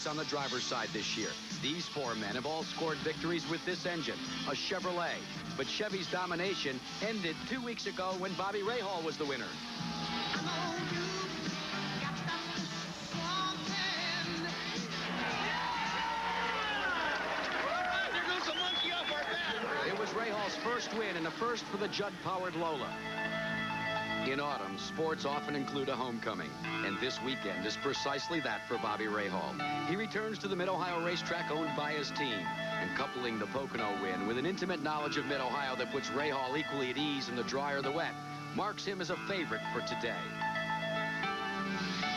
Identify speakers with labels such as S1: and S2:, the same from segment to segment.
S1: race on the driver's side this year. These four men have all scored victories with this engine, a Chevrolet. But Chevy's domination ended 2 weeks ago when Bobby Rahal was the winner. It was Rahal's first win and the first for the Judd-powered Lola. In autumn, sports often include a homecoming, and this weekend is precisely that for Bobby Rahal. He returns to the Mid-Ohio racetrack owned by his team, and coupling the Pocono win with an intimate knowledge of Mid-Ohio that puts Rahal equally at ease in the dry or the wet, marks him as a favorite for today.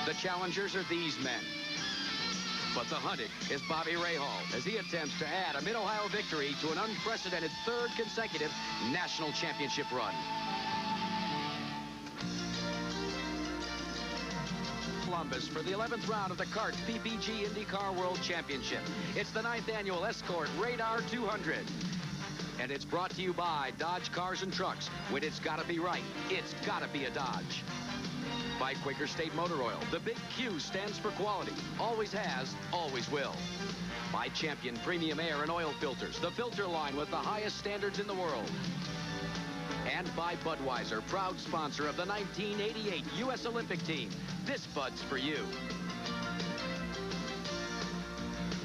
S1: The challengers are these men. But the hunted is Bobby Rahal as he attempts to add a Mid-Ohio victory to an unprecedented third consecutive national championship run. Columbus for the 11th round of the CART PPG IndyCar World Championship. It's the 9th annual Escort Radar 200. And it's brought to you by Dodge Cars and Trucks. When it's got to be right, it's got to be a Dodge. By Quaker State Motor Oil. The big Q stands for quality. Always has, always will. By Champion Premium Air and Oil Filters. The filter line with the highest standards in the world. And by Budweiser, proud sponsor of the 1988 U.S. Olympic team. This Bud's for you.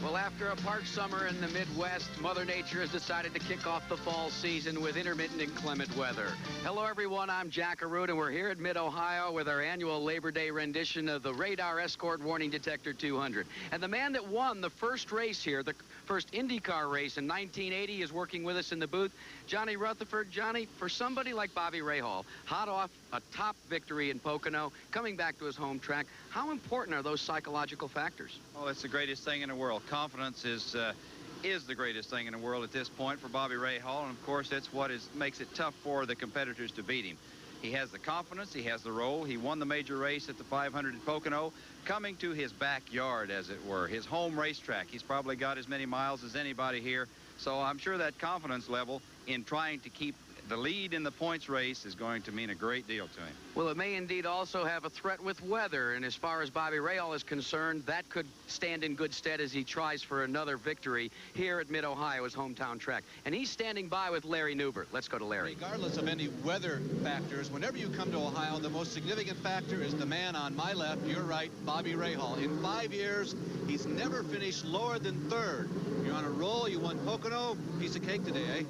S1: Well, after a parched summer in the Midwest, Mother Nature has decided to kick off the fall season with intermittent inclement weather. Hello, everyone. I'm Jack Arute, and we're here at Mid-Ohio with our annual Labor Day rendition of the Radar Escort Warning Detector 200. And the man that won the first race here, the first IndyCar race in 1980, is working with us in the booth. Johnny Rutherford. Johnny, for somebody like Bobby Rahal, hot off a top victory in Pocono, coming back to his home track, how important are those psychological factors?
S2: Oh, it's the greatest thing in the world. Confidence is the greatest thing in the world at this point for Bobby Rahal, and of course that's what makes it tough for the competitors to beat him. He has the confidence, he has the role. He won the major race at the 500 in Pocono, coming to his backyard, as it were, his home racetrack. He's probably got as many miles as anybody here, so I'm sure that confidence level in trying to keep the lead in the points race is going to mean a great deal to him.
S1: Well, it may indeed also have a threat with weather, and as far as Bobby Rahal is concerned, that could stand in good stead as he tries for another victory here at Mid-Ohio, his hometown track. And he's standing by with Larry Newbert. Let's go to Larry.
S3: Regardless of any weather factors, whenever you come to Ohio, the most significant factor is the man on my left, your right, Bobby Rahal. In 5 years, he's never finished lower than third. You're on a roll. You won Pocono. Piece of cake today, eh?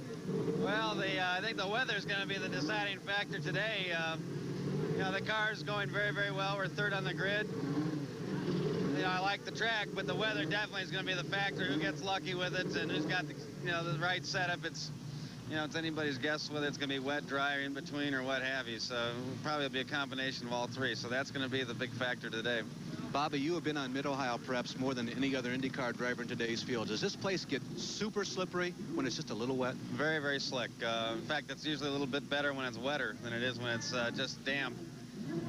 S4: Well, I think the weather is going to be the deciding factor today. You know, the car's going very, very well. We're third on the grid. You know, I like the track, but the weather definitely is going to be the factor. Who gets lucky with it and who's got the, the right setup. It's anybody's guess whether it's going to be wet, dry, or in between, or what have you. So probably it'll be a combination of all three. So that's going to be the big factor today.
S3: Bobby, you have been on Mid-Ohio perhaps more than any other IndyCar driver in today's field. Does this place get super slippery when it's just a little wet?
S4: Very, very slick. In fact, it's usually a little bit better when it's wetter than it is when it's just damp.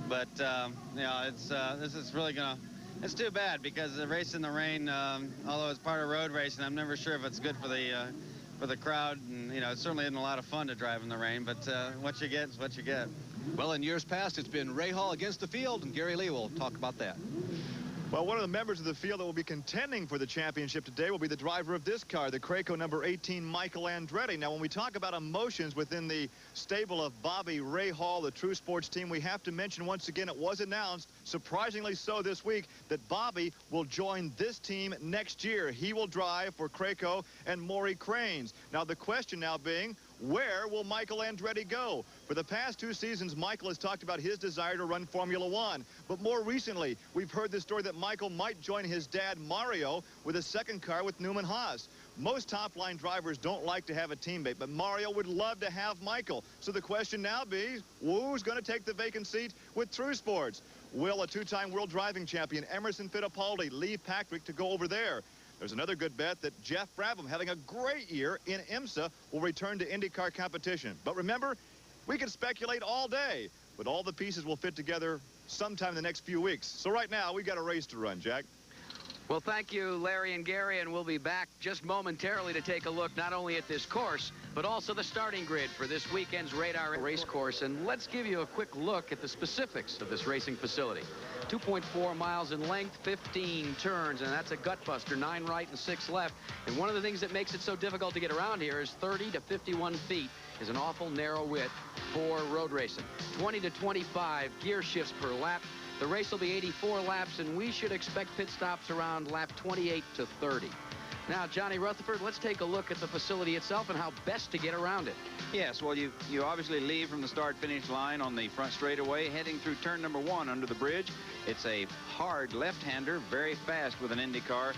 S4: But, this is really going to... It's too bad because the race in the rain, although it's part of road racing, I'm never sure if it's good for the crowd. And, it certainly isn't a lot of fun to drive in the rain, but what you get is what you get.
S3: Well, in years past, it's been Rahal against the field, and Gary Lee will talk about that.
S5: Well, one of the members of the field that will be contending for the championship today will be the driver of this car, the Kraco number 18, Michael Andretti. Now, when we talk about emotions within the stable of Bobby Rahal, the True Sports team, we have to mention once again it was announced, surprisingly so this week, that Bobby will join this team next year. He will drive for Kraco and Maury Cranes. Now, the question now being, where will Michael Andretti go? For the past 2 seasons, Michael has talked about his desire to run Formula One. But more recently, we've heard the story that Michael might join his dad, Mario, with a second car with Newman Haas. Most top-line drivers don't like to have a teammate, but Mario would love to have Michael. So the question now be, who's going to take the vacant seat with True Sports? Will a 2-time world driving champion, Emerson Fittipaldi, leave Patrick to go over there? There's another good bet that Jeff Brabham, having a great year in IMSA, will return to IndyCar competition. But remember, we can speculate all day, but all the pieces will fit together sometime in the next few weeks. So right now, we've got a race to run, Jack.
S1: Well, thank you, Larry and Gary, and we'll be back just momentarily to take a look not only at this course, but also the starting grid for this weekend's Radar race course. And let's give you a quick look at the specifics of this racing facility. 2.4 miles in length, 15 turns, and that's a gutbuster, 9 right and 6 left. And one of the things that makes it so difficult to get around here is 30 to 51 feet is an awful narrow width for road racing. 20 to 25 gear shifts per lap. The race will be 84 laps, and we should expect pit stops around lap 28 to 30. Now, Johnny Rutherford, let's take a look at the facility itself and how best to get around it.
S2: Yes, well, you obviously leave from the start-finish line on the front straightaway, heading through turn number 1 under the bridge. It's a hard left-hander, very fast with an IndyCar.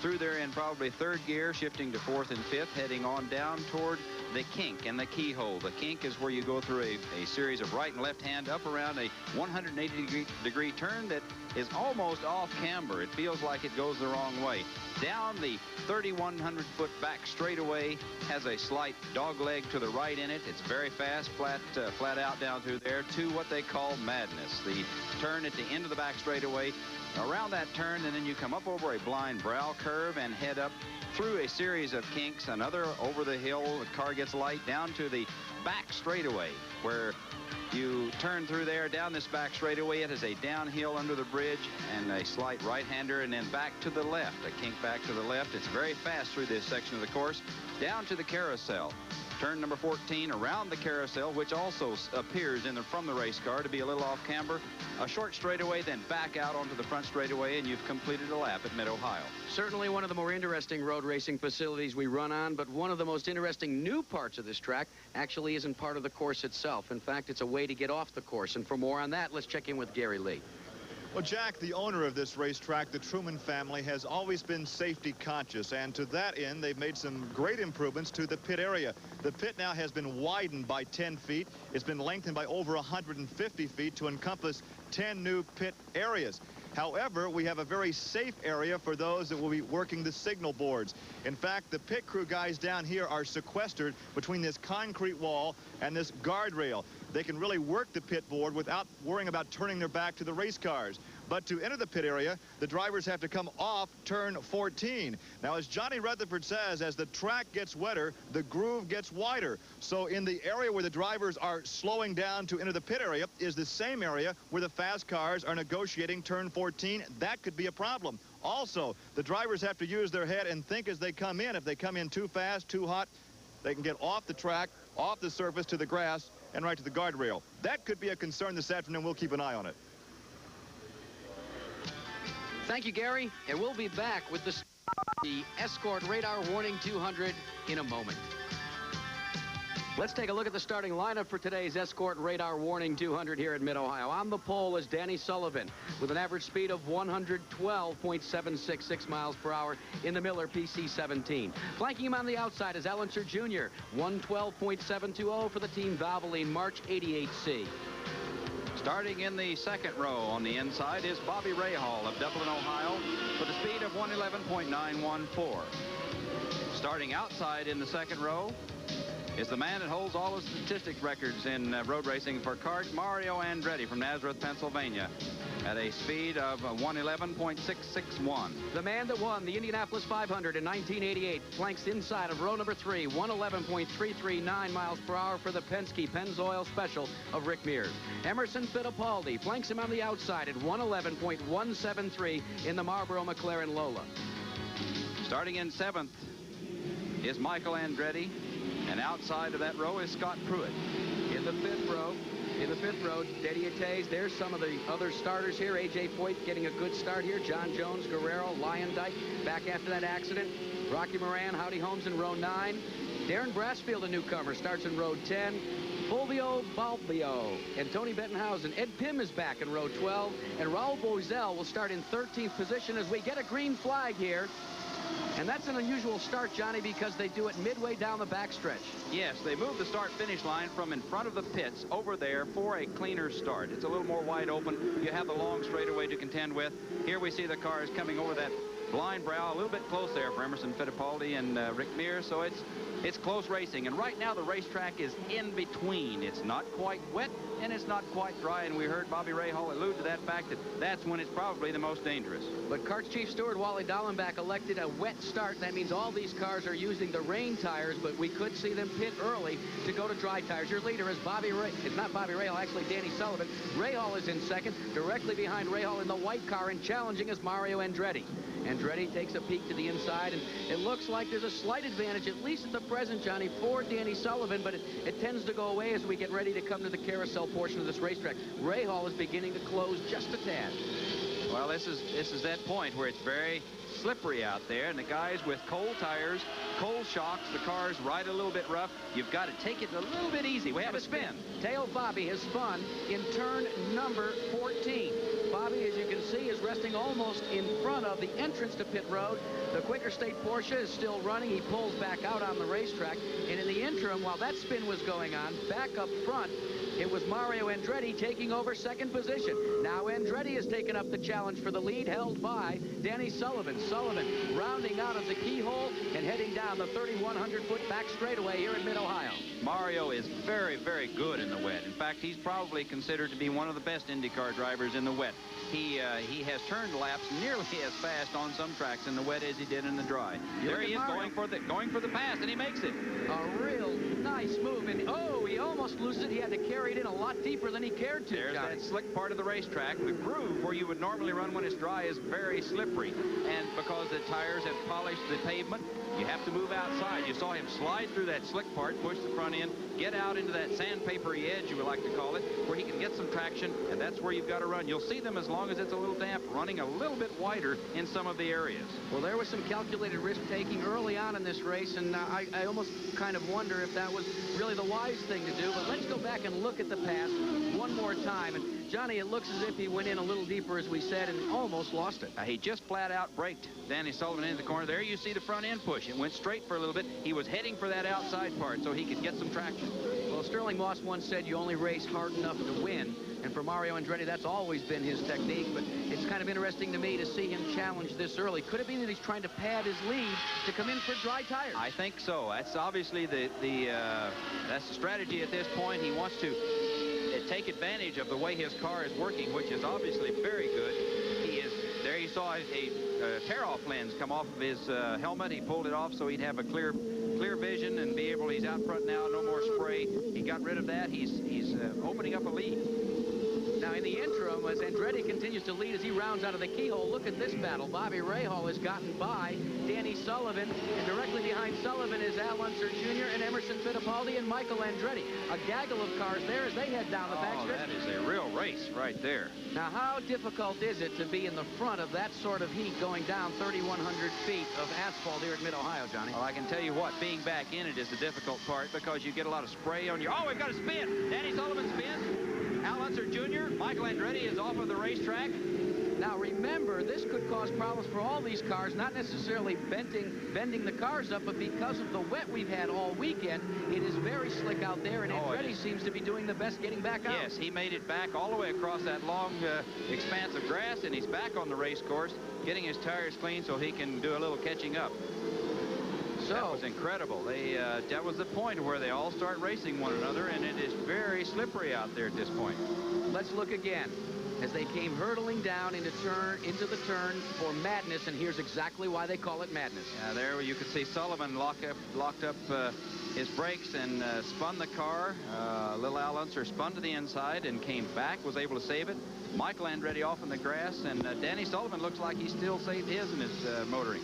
S2: Through there in probably 3rd gear, shifting to 4th and 5th, heading on down toward the kink and the keyhole. The kink is where you go through a series of right and left hand up around a 180-degree turn that is almost off camber. It feels like it goes the wrong way. Down the 3,100-foot back straightaway, has a slight dog leg to the right in it. It's very fast, flat out down through there to what they call Madness. The turn at the end of the back straightaway, around that turn, and then you come up over a blind brow curve and head up through a series of kinks, another over the hill. The car gets light down to the back straightaway, where you turn through there down this back straightaway. It is a downhill under the bridge and a slight right-hander, and then back to the left, a kink back to the left. It's very fast through this section of the course, down to the carousel. Turn number 14 around the carousel, which also appears from the race car to be a little off camber. A short straightaway, then back out onto the front straightaway, and you've completed a lap at Mid-Ohio.
S1: Certainly one of the more interesting road racing facilities we run on, but one of the most interesting new parts of this track actually isn't part of the course itself. In fact, it's a way to get off the course. And for more on that, let's check in with Gary Lee.
S5: Well, Jack, the owner of this racetrack, the Truman family, has always been safety conscious, and to that end, they've made some great improvements to the pit area. The pit now has been widened by 10 feet. It's been lengthened by over 150 feet to encompass 10 new pit areas. However, we have a very safe area for those that will be working the signal boards. In fact, the pit crew guys down here are sequestered between this concrete wall and this guardrail. They can really work the pit board without worrying about turning their back to the race cars. But to enter the pit area, the drivers have to come off turn 14. Now, as Johnny Rutherford says, as the track gets wetter, the groove gets wider. So in the area where the drivers are slowing down to enter the pit area is the same area where the fast cars are negotiating turn 14. That could be a problem. Also, the drivers have to use their head and think as they come in. If they come in too fast, too hot, they can get off the track, off the surface to the grass, and right to the guardrail. That could be a concern this afternoon. We'll keep an eye on it.
S1: Thank you, Gary, and we'll be back with the Escort Radar Warning 200 in a moment. Let's take a look at the starting lineup for today's Escort Radar Warning 200 here at Mid-Ohio. On the pole is Danny Sullivan with an average speed of 112.766 miles per hour in the Miller PC-17. Flanking him on the outside is Ellenser Jr., 112.720 for the Team Valvoline March 88C.
S2: Starting in the second row on the inside is Bobby Rahal of Dublin, Ohio, with a speed of 111.914. Starting outside in the second row is the man that holds all the statistics records in road racing for karts, Mario Andretti from Nazareth, Pennsylvania, at a speed of 111.661.
S1: The man that won the Indianapolis 500 in 1988 flanks inside of row number 3, 111.339 miles per hour for the Penske Pennzoil Special of Rick Mears. Emerson Fittipaldi flanks him on the outside at 111.173 in the Marlboro McLaren Lola.
S2: Starting in 7th is Michael Andretti, and outside of that row is Scott Pruitt.
S1: In the fifth row, Didier Tays. There's some of the other starters here. A.J. Foyt getting a good start here. John Jones, Guerrero, Lyondike back after that accident. Rocky Moran, Howdy Holmes in row 9. Darren Brassfield, a newcomer, starts in row 10. Fulvio Balbio and Tony Bettenhausen. Ed Pym is back in row 12. And Raul Boesel will start in 13th position as we get a green flag here. And that's an unusual start, Johnny, because they do it midway down the backstretch.
S2: Yes, they move the start-finish line from in front of the pits over there for a cleaner start. It's a little more wide open. You have the long straightaway to contend with. Here we see the cars coming over that blind brow, a little bit close there for Emerson Fittipaldi and Rick Mears. So it's close racing. And right now the racetrack is in between. It's not quite wet and it's not quite dry. And we heard Bobby Rahal allude to that fact that that's when it's probably the most dangerous.
S1: But Karts Chief Steward Wally Dallenbach elected a wet start. That means all these cars are using the rain tires, but we could see them pit early to go to dry tires. Your leader is it's not Bobby Rahal, actually Danny Sullivan. Rahal is in second. Directly behind Rahal in the white car, and challenging is Mario Andretti. Andretti takes a peek to the inside, and it looks like there's a slight advantage, at least at the present, Johnny, for Danny Sullivan, but it tends to go away as we get ready to come to the carousel portion of this racetrack. Rahal is beginning to close just a tad.
S2: Well, this is that point where it's very slippery out there, and the guys with cold tires, cold shocks, the cars ride a little bit rough. You've got to take it a little bit easy. We have a spin.
S1: Teo Bobby has spun in turn number 14. Bobby, as you can see, is resting almost in front of the entrance to pit road. The Quaker State Porsche is still running. He pulls back out on the racetrack. And in the interim, while that spin was going on, back up front, it was Mario Andretti taking over second position. Now Andretti has taken up the challenge for the lead, held by Danny Sullivan. Sullivan rounding out of the keyhole and heading down the 3,100-foot back straightaway here in Mid-Ohio.
S2: Mario is very, very good in the wet. In fact, he's probably considered to be one of the best IndyCar drivers in the wet. He has turned laps nearly as fast on some tracks in the wet as he did in the dry. There he is going for the pass, and he makes it.
S1: A real nice move, and oh, he almost loses it. He had to carry it in a lot deeper than he cared to.
S2: There's that slick part of the racetrack. The groove where you would normally run when it's dry is very slippery, and because the tires have polished the pavement, you have to move outside. You saw him slide through that slick part, push the front end, get out into that sandpapery edge, you would like to call it, where he can get some traction, and that's where you've got to run. You'll see them, as long as it's a little damp, running a little bit wider in some of the areas.
S1: Well, there was some calculated risk-taking early on in this race, and I almost kind of wonder if that was really the wise thing to do. But let's go back and look at the pass one more time. And Johnny, it looks as if he went in a little deeper, as we said, and almost lost it.
S2: He just flat out braked Danny Sullivan into the corner. There you see the front end push. It went straight for a little bit. He was heading for that outside part so he could get some traction.
S1: Well, Sterling Moss once said you only race hard enough to win. And for Mario Andretti, that's always been his technique. But it's kind of interesting to me to see him challenge this early. Could it be that he's trying to pad his lead to come in for dry tires?
S2: I think so. That's obviously that's the strategy at this point. He wants to take advantage of the way his car is working, which is obviously very good. There you saw a tear-off lens come off of his helmet. He pulled it off so he'd have a clear vision and be able, he's out front now, no more spray. He got rid of that. He's opening up a lead.
S1: Now, in the interim, as Andretti continues to lead as he rounds out of the keyhole, look at this battle. Bobby Rahal has gotten by Danny Sullivan, and directly behind Sullivan is Al Unser Jr. and Emerson Fittipaldi and Michael Andretti. A gaggle of cars there as they head down the backstretch.
S2: That is a real race right there.
S1: Now, how difficult is it to be in the front of that sort of heat going down 3,100 feet of asphalt here at Mid-Ohio, Johnny?
S2: Well, I can tell you what, being back in it is the difficult part because you get a lot of spray on your... Oh, we've got a spin. Danny Sullivan spins. Al Unser Jr., Michael Andretti is off of the racetrack.
S1: Now remember, this could cause problems for all these cars, not necessarily bending the cars up, but because of the wet we've had all weekend, it is very slick out there, and Andretti seems to be doing the best getting back out.
S2: Yes, he made it back all the way across that long expanse of grass, and he's back on the race course, getting his tires clean so he can do a little catching up. So that was incredible. That was the point where they all start racing one another, and it is very slippery out there at this point.
S1: Let's look again as they came hurtling down into the turn for Madness, and here's exactly why they call it Madness.
S2: Yeah, there you can see Sullivan locked up his brakes and spun the car. Little Al Unser spun to the inside and came back, was able to save it. Michael Andretti off in the grass, and Danny Sullivan looks like he still saved his in his motoring.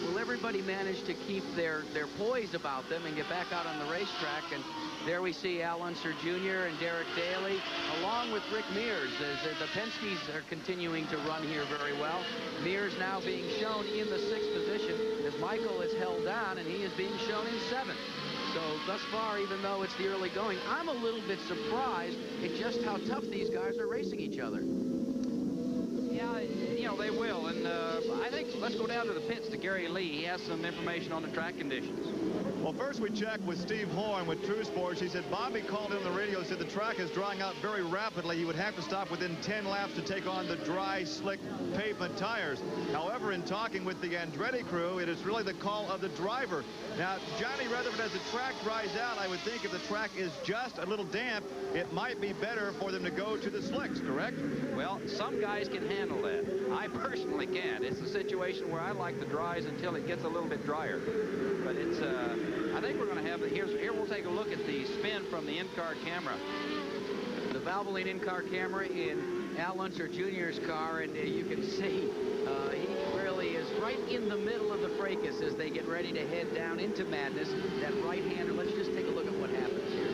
S1: Well, everybody managed to keep their poise about them and get back out on the racetrack. And there we see Al Unser Jr. and Derek Daly, along with Rick Mears, as the Penske's are continuing to run here very well. Mears now being shown in the 6th position as Michael is held down, and he is being shown in 7th. So thus far, even though it's the early going, I'm a little bit surprised at just how tough these guys are racing each other.
S2: Yeah, you know, they will. And I think let's go down to the pits to Gary Lee. He has some information on the track conditions.
S5: Well, first we checked with Steve Horn with True Sports. He said Bobby called in the radio, said the track is drying out very rapidly. He would have to stop within 10 laps to take on the dry, slick pavement tires. However, in talking with the Andretti crew, it is really the call of the driver. Now, Johnny Rutherford, as the track dries out, I would think if the track is just a little damp, it might be better for them to go to the slicks, correct?
S2: Well, some guys can handle that. I personally can't. It's a situation where I like the dries until it gets a little bit drier. But it's, I think we're going to have it. Here we'll take a look at the spin from the in-car camera.
S1: The Valvoline in-car camera in Al Unser Jr.'s car, and you can see he really is right in the middle of the fracas as they get ready to head down into madness. That right-hander, let's just take a look at what happens here.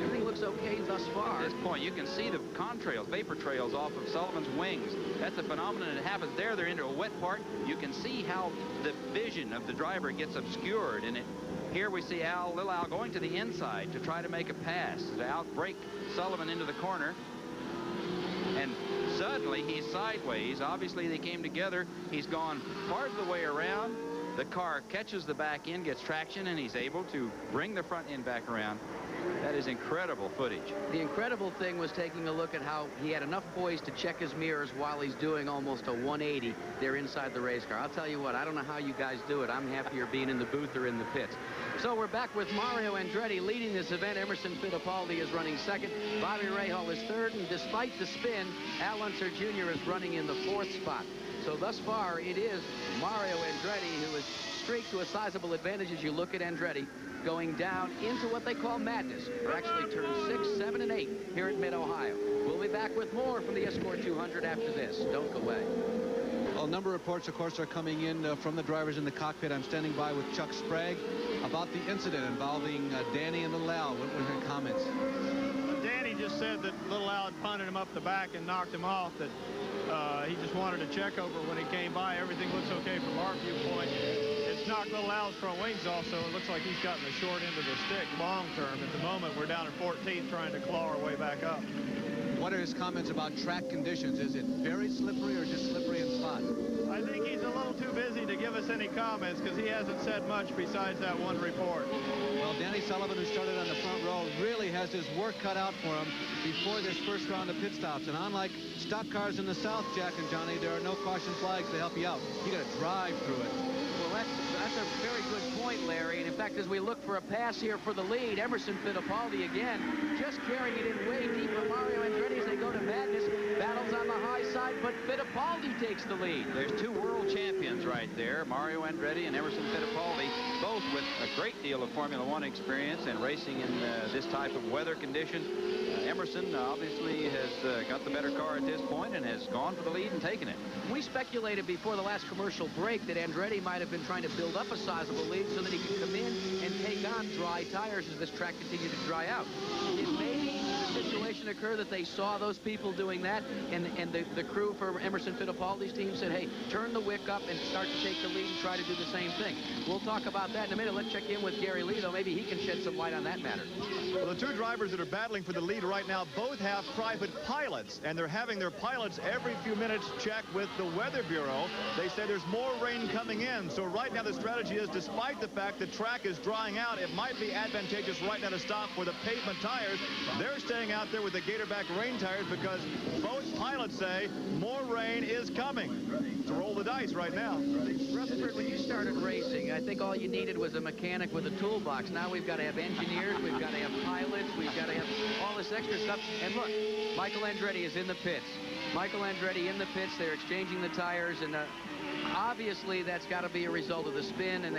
S1: Everything looks okay thus far.
S2: At this point, you can see the contrails, vapor trails off of Sullivan's wings. That's a phenomenon that happens there. They're into a wet part. You can see how the vision of the driver gets obscured, and here we see little Al going to the inside to try to make a pass to outbreak Sullivan into the corner. And suddenly he's sideways. Obviously they came together. He's gone part of the way around. The car catches the back end, gets traction, and he's able to bring the front end back around. That is incredible footage.
S1: The incredible thing was taking a look at how he had enough poise to check his mirrors while he's doing almost a 180 there inside the race car. I'll tell you what, I don't know how you guys do it. I'm happier being in the booth or in the pits. So we're back with Mario Andretti leading this event. Emerson Fittipaldi is running second. Bobby Rahal is third, and despite the spin, Al Unser Jr. is running in the fourth spot. So thus far, it is Mario Andretti who has streaked to a sizable advantage as you look at Andretti going down into what they call madness, or actually turns 6, 7, and 8 here at Mid-Ohio. We'll be back with more from the Escort 200 after this. Don't go away.
S3: Well, a number of reports, of course, are coming in from the drivers in the cockpit. I'm standing by with Chuck Sprague about the incident involving Danny and Little Al. What were your comments?
S6: Danny just said that Little Al had punted him up the back and knocked him off, that he just wanted to check over when he came by. Everything looks okay from our viewpoint. It's knocked Little Al's front wings off, so it looks like he's gotten the short end of the stick long term. At the moment, we're down in 14th trying to claw our way back up.
S3: What are his comments about track conditions? Is it very slippery or just slippery in spots?
S6: I think he's a little too busy to give us any comments because he hasn't said much besides that one report.
S3: Well, Danny Sullivan, who started on the front row, really has his work cut out for him before this first round of pit stops. And unlike stock cars in the South, Jack and Johnny, there are no caution flags to help you out. You got to drive through it.
S1: Well, that's a very good point, Larry. And in fact, as we look for a pass here for the lead, Emerson Fittipaldi again just carrying it in way deep for Mario Andretti as they go to madness. Battles on the high side, but Fittipaldi takes the lead.
S2: There's two world champions right there, Mario Andretti and Emerson Fittipaldi, both with a great deal of Formula One experience and racing in this type of weather conditions. Emerson obviously has got the better car at this point and has gone for the lead and taken it.
S1: We speculated before the last commercial break that Andretti might have been trying to build up a sizable lead so that he could come in and take on dry tires as this track continued to dry out. It may be the situation occur that they saw those people doing that, and the crew for Emerson Fittipaldi's team said, hey, turn the wick up and start to take the lead and try to do the same thing. We'll talk about that in a minute. Let's check in with Gary Lee, though. Maybe he can shed some light on that matter.
S5: Well, the two drivers that are battling for the lead right now both have private pilots, and they're having their pilots every few minutes check with the Weather Bureau. They say there's more rain coming in, so right now the strategy is, despite the fact the track is drying out, it might be advantageous right now to stop for the pavement tires. They're staying out there with the Gatorback rain tires because both pilots say more rain is coming. To roll the dice right now.
S1: Rutherford, when you started racing, I think all you needed was a mechanic with a toolbox. Now we've got to have engineers, we've got to have pilots, we've got to have all this extra stuff. And look, Michael Andretti is in the pits. Michael Andretti in the pits. They're exchanging the tires, and obviously that's got to be a result of the spin, and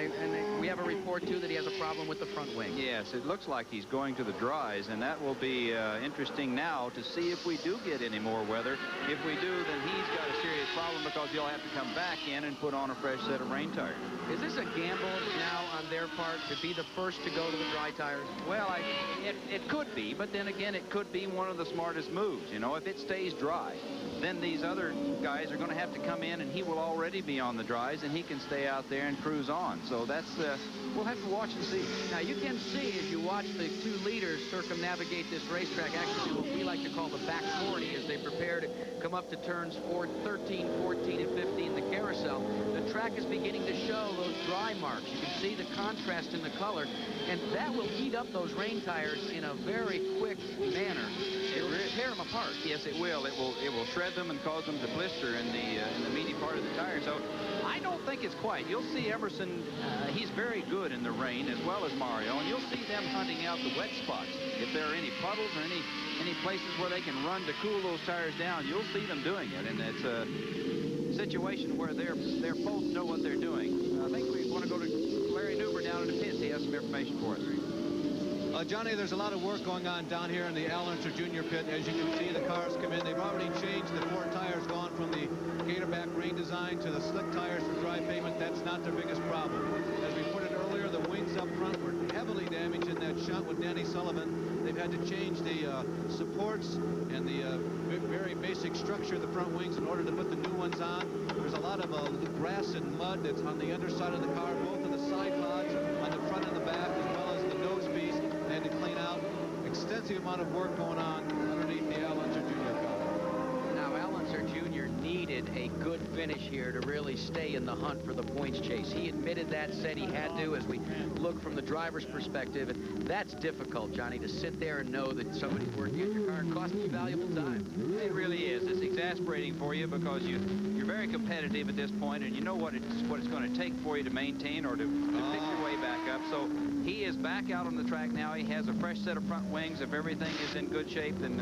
S1: we have a report too that he has a problem with the front wing.
S2: Yes, it looks like he's going to the dries, and that will be interesting now to see if we do get any more weather. If we do, then he's got a serious problem because he'll have to come back in and put on a fresh set of rain tires.
S1: Is this a gamble now on their part to be the first to go to the dry tires?
S2: Well, it could be, but then again, it could be one of the smartest moves. You know, if it stays dry, then these other guys are going to have to come in, and he will already be on the dries, and he can stay out there and cruise on. So that's, we'll have to watch and see.
S1: Now, you can see as you watch the two leaders circumnavigate this racetrack, actually what we like to call the back 40 as they prepare to come up to turns 13, 14, and 15, the carousel. The track track is beginning to show those dry marks. You can see the contrast in the color, and that will heat up those rain tires in a very quick manner. It will tear them apart.
S2: Yes, it will. It will shred them and cause them to blister in the meaty part of the tire. So I don't think it's quite. You'll see Emerson, he's very good in the rain, as well as Mario, and you'll see them hunting out the wet spots. If there are any puddles or any places where they can run to cool those tires down, you'll see them doing it. And it's a situation where they're both know what they're doing. I think we want to go to Larry Newber down in the pits. He has some information for us.
S3: Johnny, there's a lot of work going on down here in the Al Unser Jr. pit. As you can see, the cars come in. They've already changed the 4 tires, gone from the Gatorback rain design to the slick tires for dry pavement. That's not their biggest problem. As we put it earlier, the wings up front were heavily damaged in that shot with Danny Sullivan. They've had to change the supports and the very basic structure of the front wings in order to put the new ones on. There's a lot of grass and mud that's on the underside of the car, both of the side pods, on the front and the back, as well as the nose piece. They had to clean out. Extensive amount of work going on underneath the Al Unser Jr. car.
S1: Now, Al Unser Jr. needed a good finish here to really stay in the hunt for the points chase. He admitted that, said he had to, as we look from the driver's perspective. And that's difficult, Johnny, to sit there and know that somebody's working at your car and costing you valuable time.
S2: It really is. It's exasperating for you because you're very competitive at this point, and you know what it's going to take for you to maintain or to pick your way back up. So he is back out on the track now. He has a fresh set of front wings. If everything is in good shape, then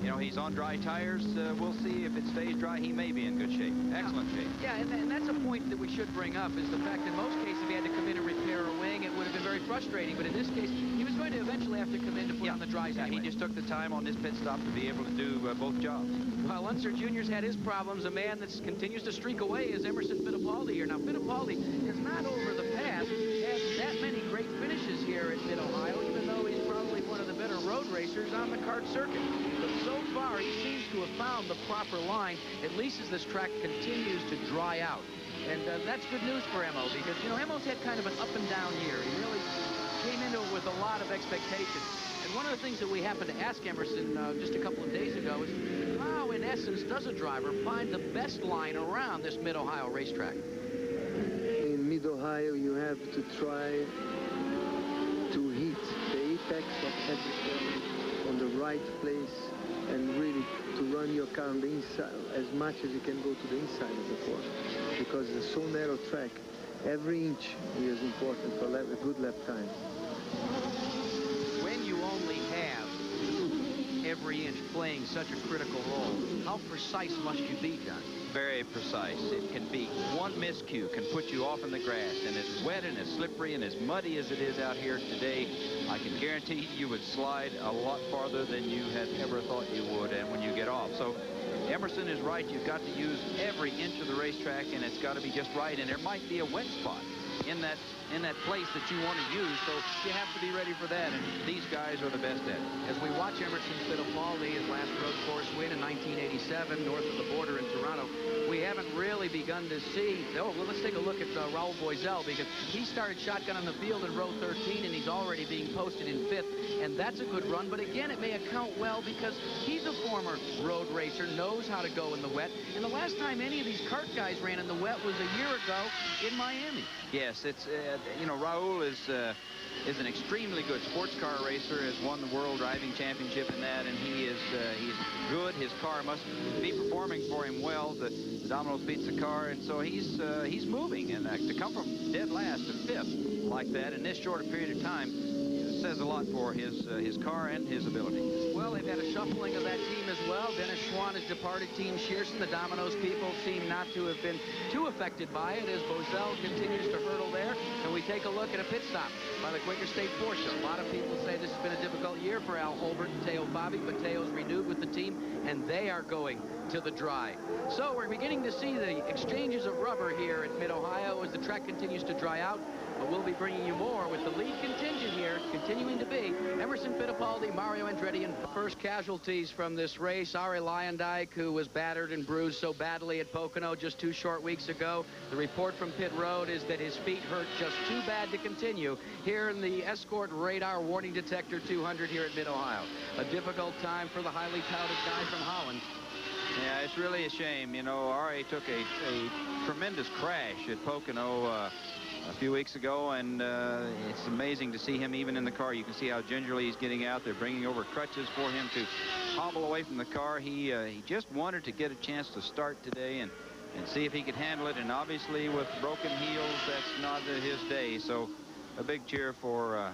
S2: you know, he's on dry tires. We'll see if it stays dry. He may be in good shape. Excellent shape.
S1: Yeah, and that's a point that we should bring up, is the fact that in most cases, if he had to come in and repair a wing, it would have been very frustrating. But in this case, he was going to eventually have to come in to put on the dries anyway.
S2: He just took the time on this pit stop to be able to do both jobs.
S1: While Unser Jr.'s had his problems, a man that continues to streak away is Emerson Fittipaldi here. Now, Fittipaldi is not over the past had that many great finishes here at Mid-Ohio, even though he's probably one of the better road racers on the kart circuit. But so far, he seems to have found the proper line, at least as this track continues to dry out. And that's good news for Emo, because, you know, Emo's had kind of an up and down year. He really came into it with a lot of expectation. And one of the things that we happened to ask Emerson just a couple of days ago is how, in essence, does a driver find the best line around this Mid-Ohio racetrack?
S7: In Mid-Ohio, you have to try to hit the apex of every corner on the right place and really to run your car on the inside as much as you can go to the inside of the corner, because it's a so narrow track. Every inch is important for a good lap time.
S1: When you only have every inch playing such a critical role, how precise must you be, John?
S2: Very precise. It can be one miscue can put you off in the grass, and as wet and as slippery and as muddy as it is out here today, I can guarantee you would slide a lot farther than you had ever thought you would, and when you get off. So Emerson is right. You've got to use every inch of the racetrack, and it's got to be just right. And there might be a wet spot in that place that you want to use, so you have to be ready for that, and these guys are the best at it.
S1: As we watch Emerson Fittipaldi, his last road course win in 1987 north of the border in Toronto, we haven't really begun to see. Oh, well, let's take a look at Raul Boesel, because he started shotgun on the field in row 13, and he's already being posted in 5th, and that's a good run. But again, it may account well because he's a former road racer, knows how to go in the wet, and the last time any of these kart guys ran in the wet was a year ago in Miami.
S2: Yes, it's you know, Raul is an extremely good sports car racer, has won the World Driving Championship in that, and he's good. His car must be performing for him well. The Domino's Pizza car, and so he's moving, and to come from dead last to 5th like that in this short a period of time says a lot for his car and his ability.
S1: Well, they've had a shuffling of that team as well. Dennis Schwann has departed Team Shearson. The Domino's people seem not to have been too affected by it as Boesel continues to hurdle there. And we take a look at a pit stop by the Quaker State Porsche. A lot of people say this has been a difficult year for Al Holbert and Teo Bobby, but Teo's renewed with the team, and they are going to the dry. So we're beginning to see the exchanges of rubber here at Mid-Ohio as the track continues to dry out. But we'll be bringing you more with the lead contingent here, continuing to be Emerson Fittipaldi, Mario Andretti, and first casualties from this race. Arie Luyendyk, who was battered and bruised so badly at Pocono just 2 short weeks ago. The report from pit road is that his feet hurt just too bad to continue here in the Escort Radar Warning Detector 200 here at Mid-Ohio. A difficult time for the highly touted guy from Holland.
S2: Yeah, it's really a shame. You know, R.A. took a tremendous crash at Pocono a few weeks ago, and it's amazing to see him even in the car. You can see how gingerly he's getting out. They're bringing over crutches for him to hobble away from the car. He just wanted to get a chance to start today and see if he could handle it, and obviously with broken heels, that's not his day. So a big cheer for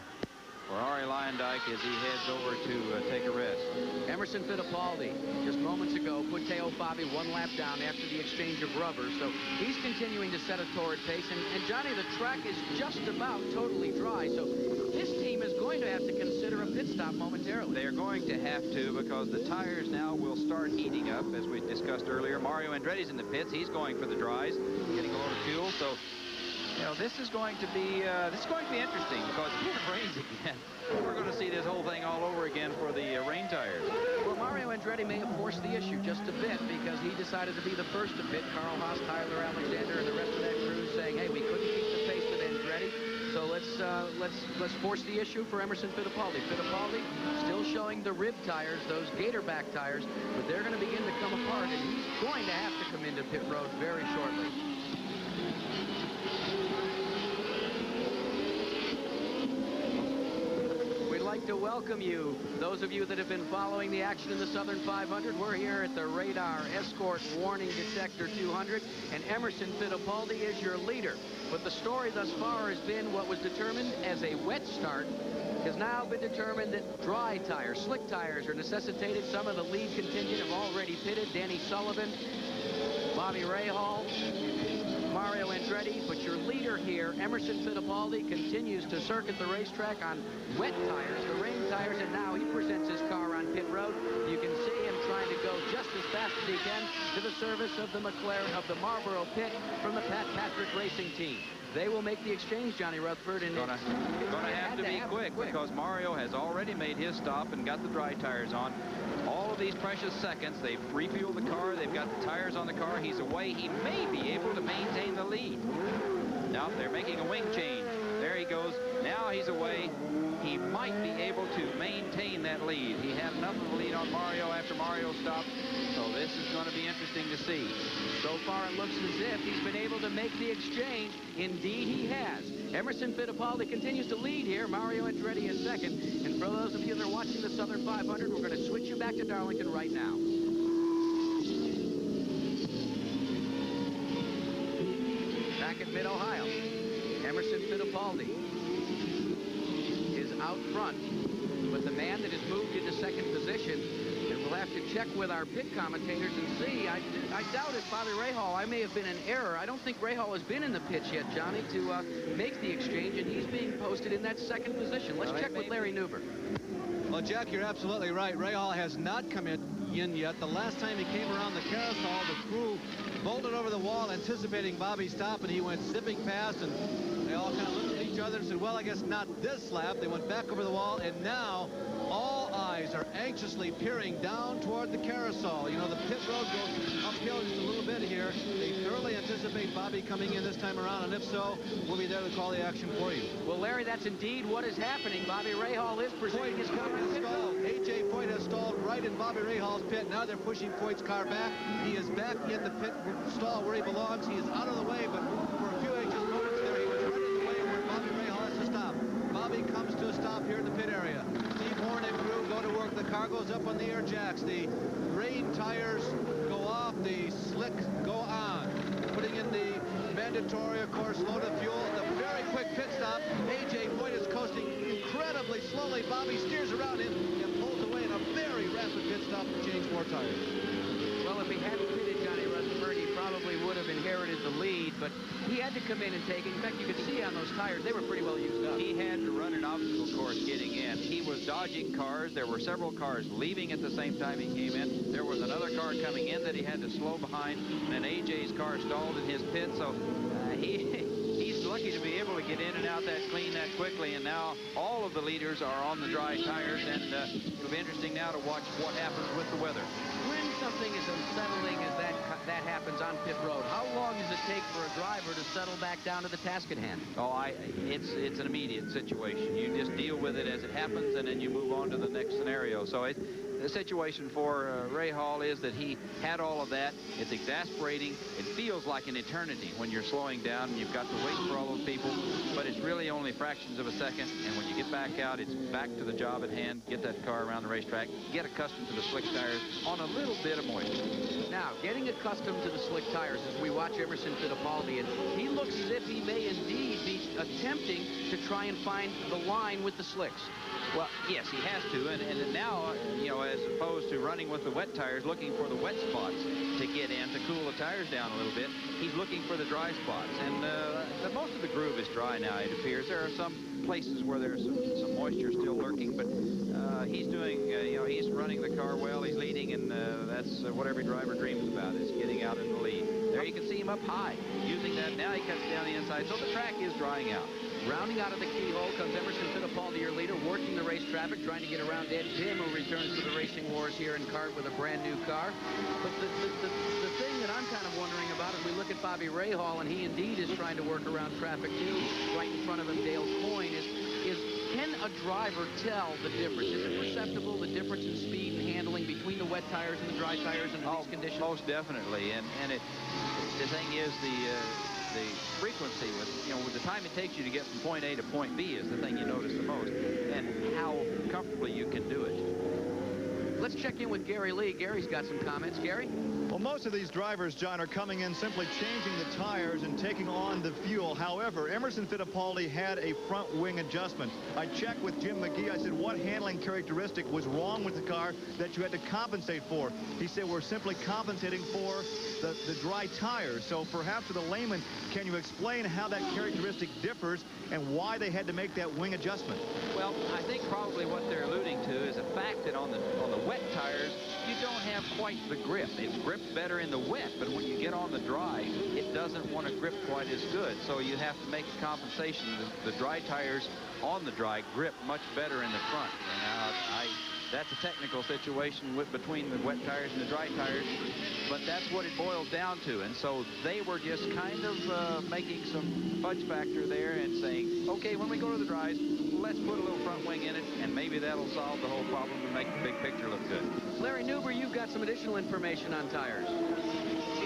S2: R.A. Luyendyk as he heads over to take a rest.
S1: Emerson Fittipaldi, just moments ago, put Teo Fabi one lap down after the exchange of rubber. So he's continuing to set a torrid pace. And Johnny, the track is just about totally dry. So this team is going to have to consider a pit stop momentarily.
S2: They are going to have to, because the tires now will start heating up, as we discussed earlier. Mario Andretti's in the pits. He's going for the dries, getting a load of fuel. So, you know, this is going to be interesting, because if it rains again, we're going to see this whole thing all over again for the rain tires.
S1: Well, Mario Andretti may have forced the issue just a bit, because he decided to be the first to pit. Carl Haas, Tyler Alexander, and the rest of that crew saying, hey, we couldn't keep the pace with Andretti, so let's force the issue for Emerson Fittipaldi. Fittipaldi still showing the rib tires, those gator back tires, but they're going to begin to come apart, and he's going to have to come into pit road very shortly. To welcome you, those of you that have been following the action in the Southern 500. We're here at the Radar Escort Warning Detector 200, and Emerson Fittipaldi is your leader. But the story thus far has been what was determined as a wet start has now been determined that dry tires, slick tires, are necessitated. Some of the lead contingent have already pitted. Danny Sullivan, Bobby Rahal, Mario Andretti, but your leader here, Emerson Fittipaldi, continues to circuit the racetrack on wet tires, the rain tires, and now he presents his car on pit road. You can see him trying to go just as fast as he can to the service of the McLaren, of the Marlboro pit from the Pat Patrick Racing Team. They will make the exchange, Johnny Rutherford, and
S2: gonna have to be quick, because Mario has already made his stop and got the dry tires on. All of these precious seconds, they've refueled the car, they've got the tires on the car, he's away. He may be able to maintain the lead. Now they're making a wing change. There he goes. Now he's away. He might be able to maintain that lead. He had enough of a lead on Mario after Mario stopped, so this is going to be interesting to see.
S1: So far it looks as if he's been able to make the exchange. Indeed he has. Emerson Fittipaldi continues to lead here. Mario Andretti is second. And for those of you that are watching the Southern 500, we're going to switch you back to Darlington right now. Back at Mid-Ohio, Emerson Fittipaldi is out front, but the man that has moved into second position, and we'll have to check with our pit commentators and see. I doubt it, Bobby Rahal. I may have been in error. I don't think Rahal has been in the pits yet, Johnny, to make the exchange, and he's being posted in that second position. Let's check with Larry Newber.
S3: Well, Jack, you're absolutely right. Rahal has not come in yet. The last time he came around the carousel, the crew bolted over the wall anticipating Bobby's stop, and he went zipping past, and they all kind of looked at each other and said, well, I guess not this lap. They went back over the wall, and now all eyes are anxiously peering down toward the carousel. You know, the pit road goes uphill just a little bit here. They thoroughly anticipate Bobby coming in this time around, and if so, we'll be there to call the action for you.
S1: Well, Larry, that's indeed what is happening. Bobby Rahal is presenting his car in pit road.
S3: A.J. Foyt has stalled right in Bobby Rahal's pit. Now they're pushing Foyt's car back. He is back in the pit stall where he belongs. He is out of the way, but for a few anxious moments there, he was right in the way where Bobby Rahal has to stop. Bobby comes to a stop here in the pit area. Steve Horn and crew go to work. The car goes up on the air jacks. The rain tires go off. The slick go on. Putting in the mandatory, of course, load of fuel. The very quick pit stop. A.J. Foyt is coasting incredibly slowly. Bobby steers around him and pulls away in a very rapid pit stop to change more tires.
S1: Well, if he hadn't pitted Johnny Rutherford, he probably would have inherited the lead, but he had to come in and take it. In fact, you could see on those tires, they were pretty well used up.
S2: He had to run an obstacle course getting in. He was dodging cars. There were several cars leaving at the same time he came in. There was another car coming in that he had to slow behind, and AJ's car stalled in his pit, so he's lucky to be able to get in and out that clean that quickly, and now all of the leaders are on the dry tires, and it'll be interesting now to watch what happens with the weather.
S1: When something as unsettling as that happens on pit road, how long does it take for a driver to settle back down to the task at hand?
S2: Oh, it's an immediate situation. You just deal with it as it happens, and then you move on to the next scenario. So the situation for Ray Hall is that he had all of that. It's exasperating. It feels like an eternity when you're slowing down and you've got to wait for all those people, but it's really only fractions of a second. And when you get back out, it's back to the job at hand. Get that car around the racetrack. Get accustomed to the slick tires on a little bit of moisture.
S1: Now, getting accustomed to the slick tires as we watch Emerson Fittipaldi, and he looks as if he may indeed be attempting to try and find the line with the slicks.
S2: Well, yes, he has to, and now, you know, as opposed to running with the wet tires, looking for the wet spots to get in, to cool the tires down a little bit, he's looking for the dry spots. And most of the groove is dry now, it appears. There are some places where there's some moisture still lurking, but he's doing, you know, he's running the car well, he's leading, and that's what every driver dreams about, is getting out in the lead. There you can see him up high, using that. Now he cuts down the inside, so the track is drying out.
S1: Rounding out of the keyhole comes Emerson Fittipaldi, your leader, working the race traffic, trying to get around Ed Tim, who returns to the racing wars here in CART with a brand new car. But the thing that I'm kind of wondering about as we look at Bobby Rahal, and he indeed is trying to work around traffic too, right in front of him, Dale Coyne, is can a driver tell the difference? Is it perceptible, the difference in speed and handling between the wet tires and the dry tires under these conditions?
S2: Most definitely, and the thing is the frequency with, you know, with the time it takes you to get from point A to point B is the thing you notice the most, and how comfortably you can do it.
S1: Let's check in with Gary Lee. Gary's got some comments. Gary?
S5: Well, most of these drivers, John, are coming in simply changing the tires and taking on the fuel. However, Emerson Fittipaldi had a front wing adjustment. I checked with Jim McGee. I said, what handling characteristic was wrong with the car that you had to compensate for? He said, we're simply compensating for the dry tires. So perhaps to the layman, can you explain how that characteristic differs and why they had to make that wing adjustment?
S2: Well, I think probably what they're alluding to is the fact that on the wet tires, you don't have quite the grip. It grips better in the wet, but when you get on the dry, it doesn't want to grip quite as good. So you have to make a compensation. The dry tires on the dry grip much better in the front. And that's a technical situation between the wet tires and the dry tires, but that's what it boils down to. And so they were just kind of making some fudge factor there and saying, okay, when we go to the dries, let's put a little front wing in it, and maybe that'll solve the whole problem and make the big picture look good.
S1: Larry Newber, you've got some additional information on tires.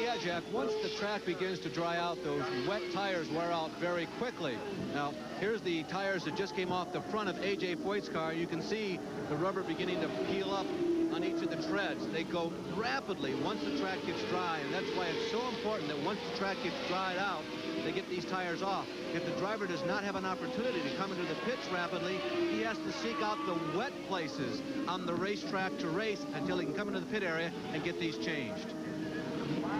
S3: Yeah, Jack, once the track begins to dry out, those wet tires wear out very quickly. Now, here's the tires that just came off the front of A.J. Foyt's car. You can see the rubber beginning to peel up on each of the treads. They go rapidly once the track gets dry, and that's why it's so important that once the track gets dried out, they get these tires off. If the driver does not have an opportunity to come into the pits rapidly, he has to seek out the wet places on the racetrack to race until he can come into the pit area and get these changed.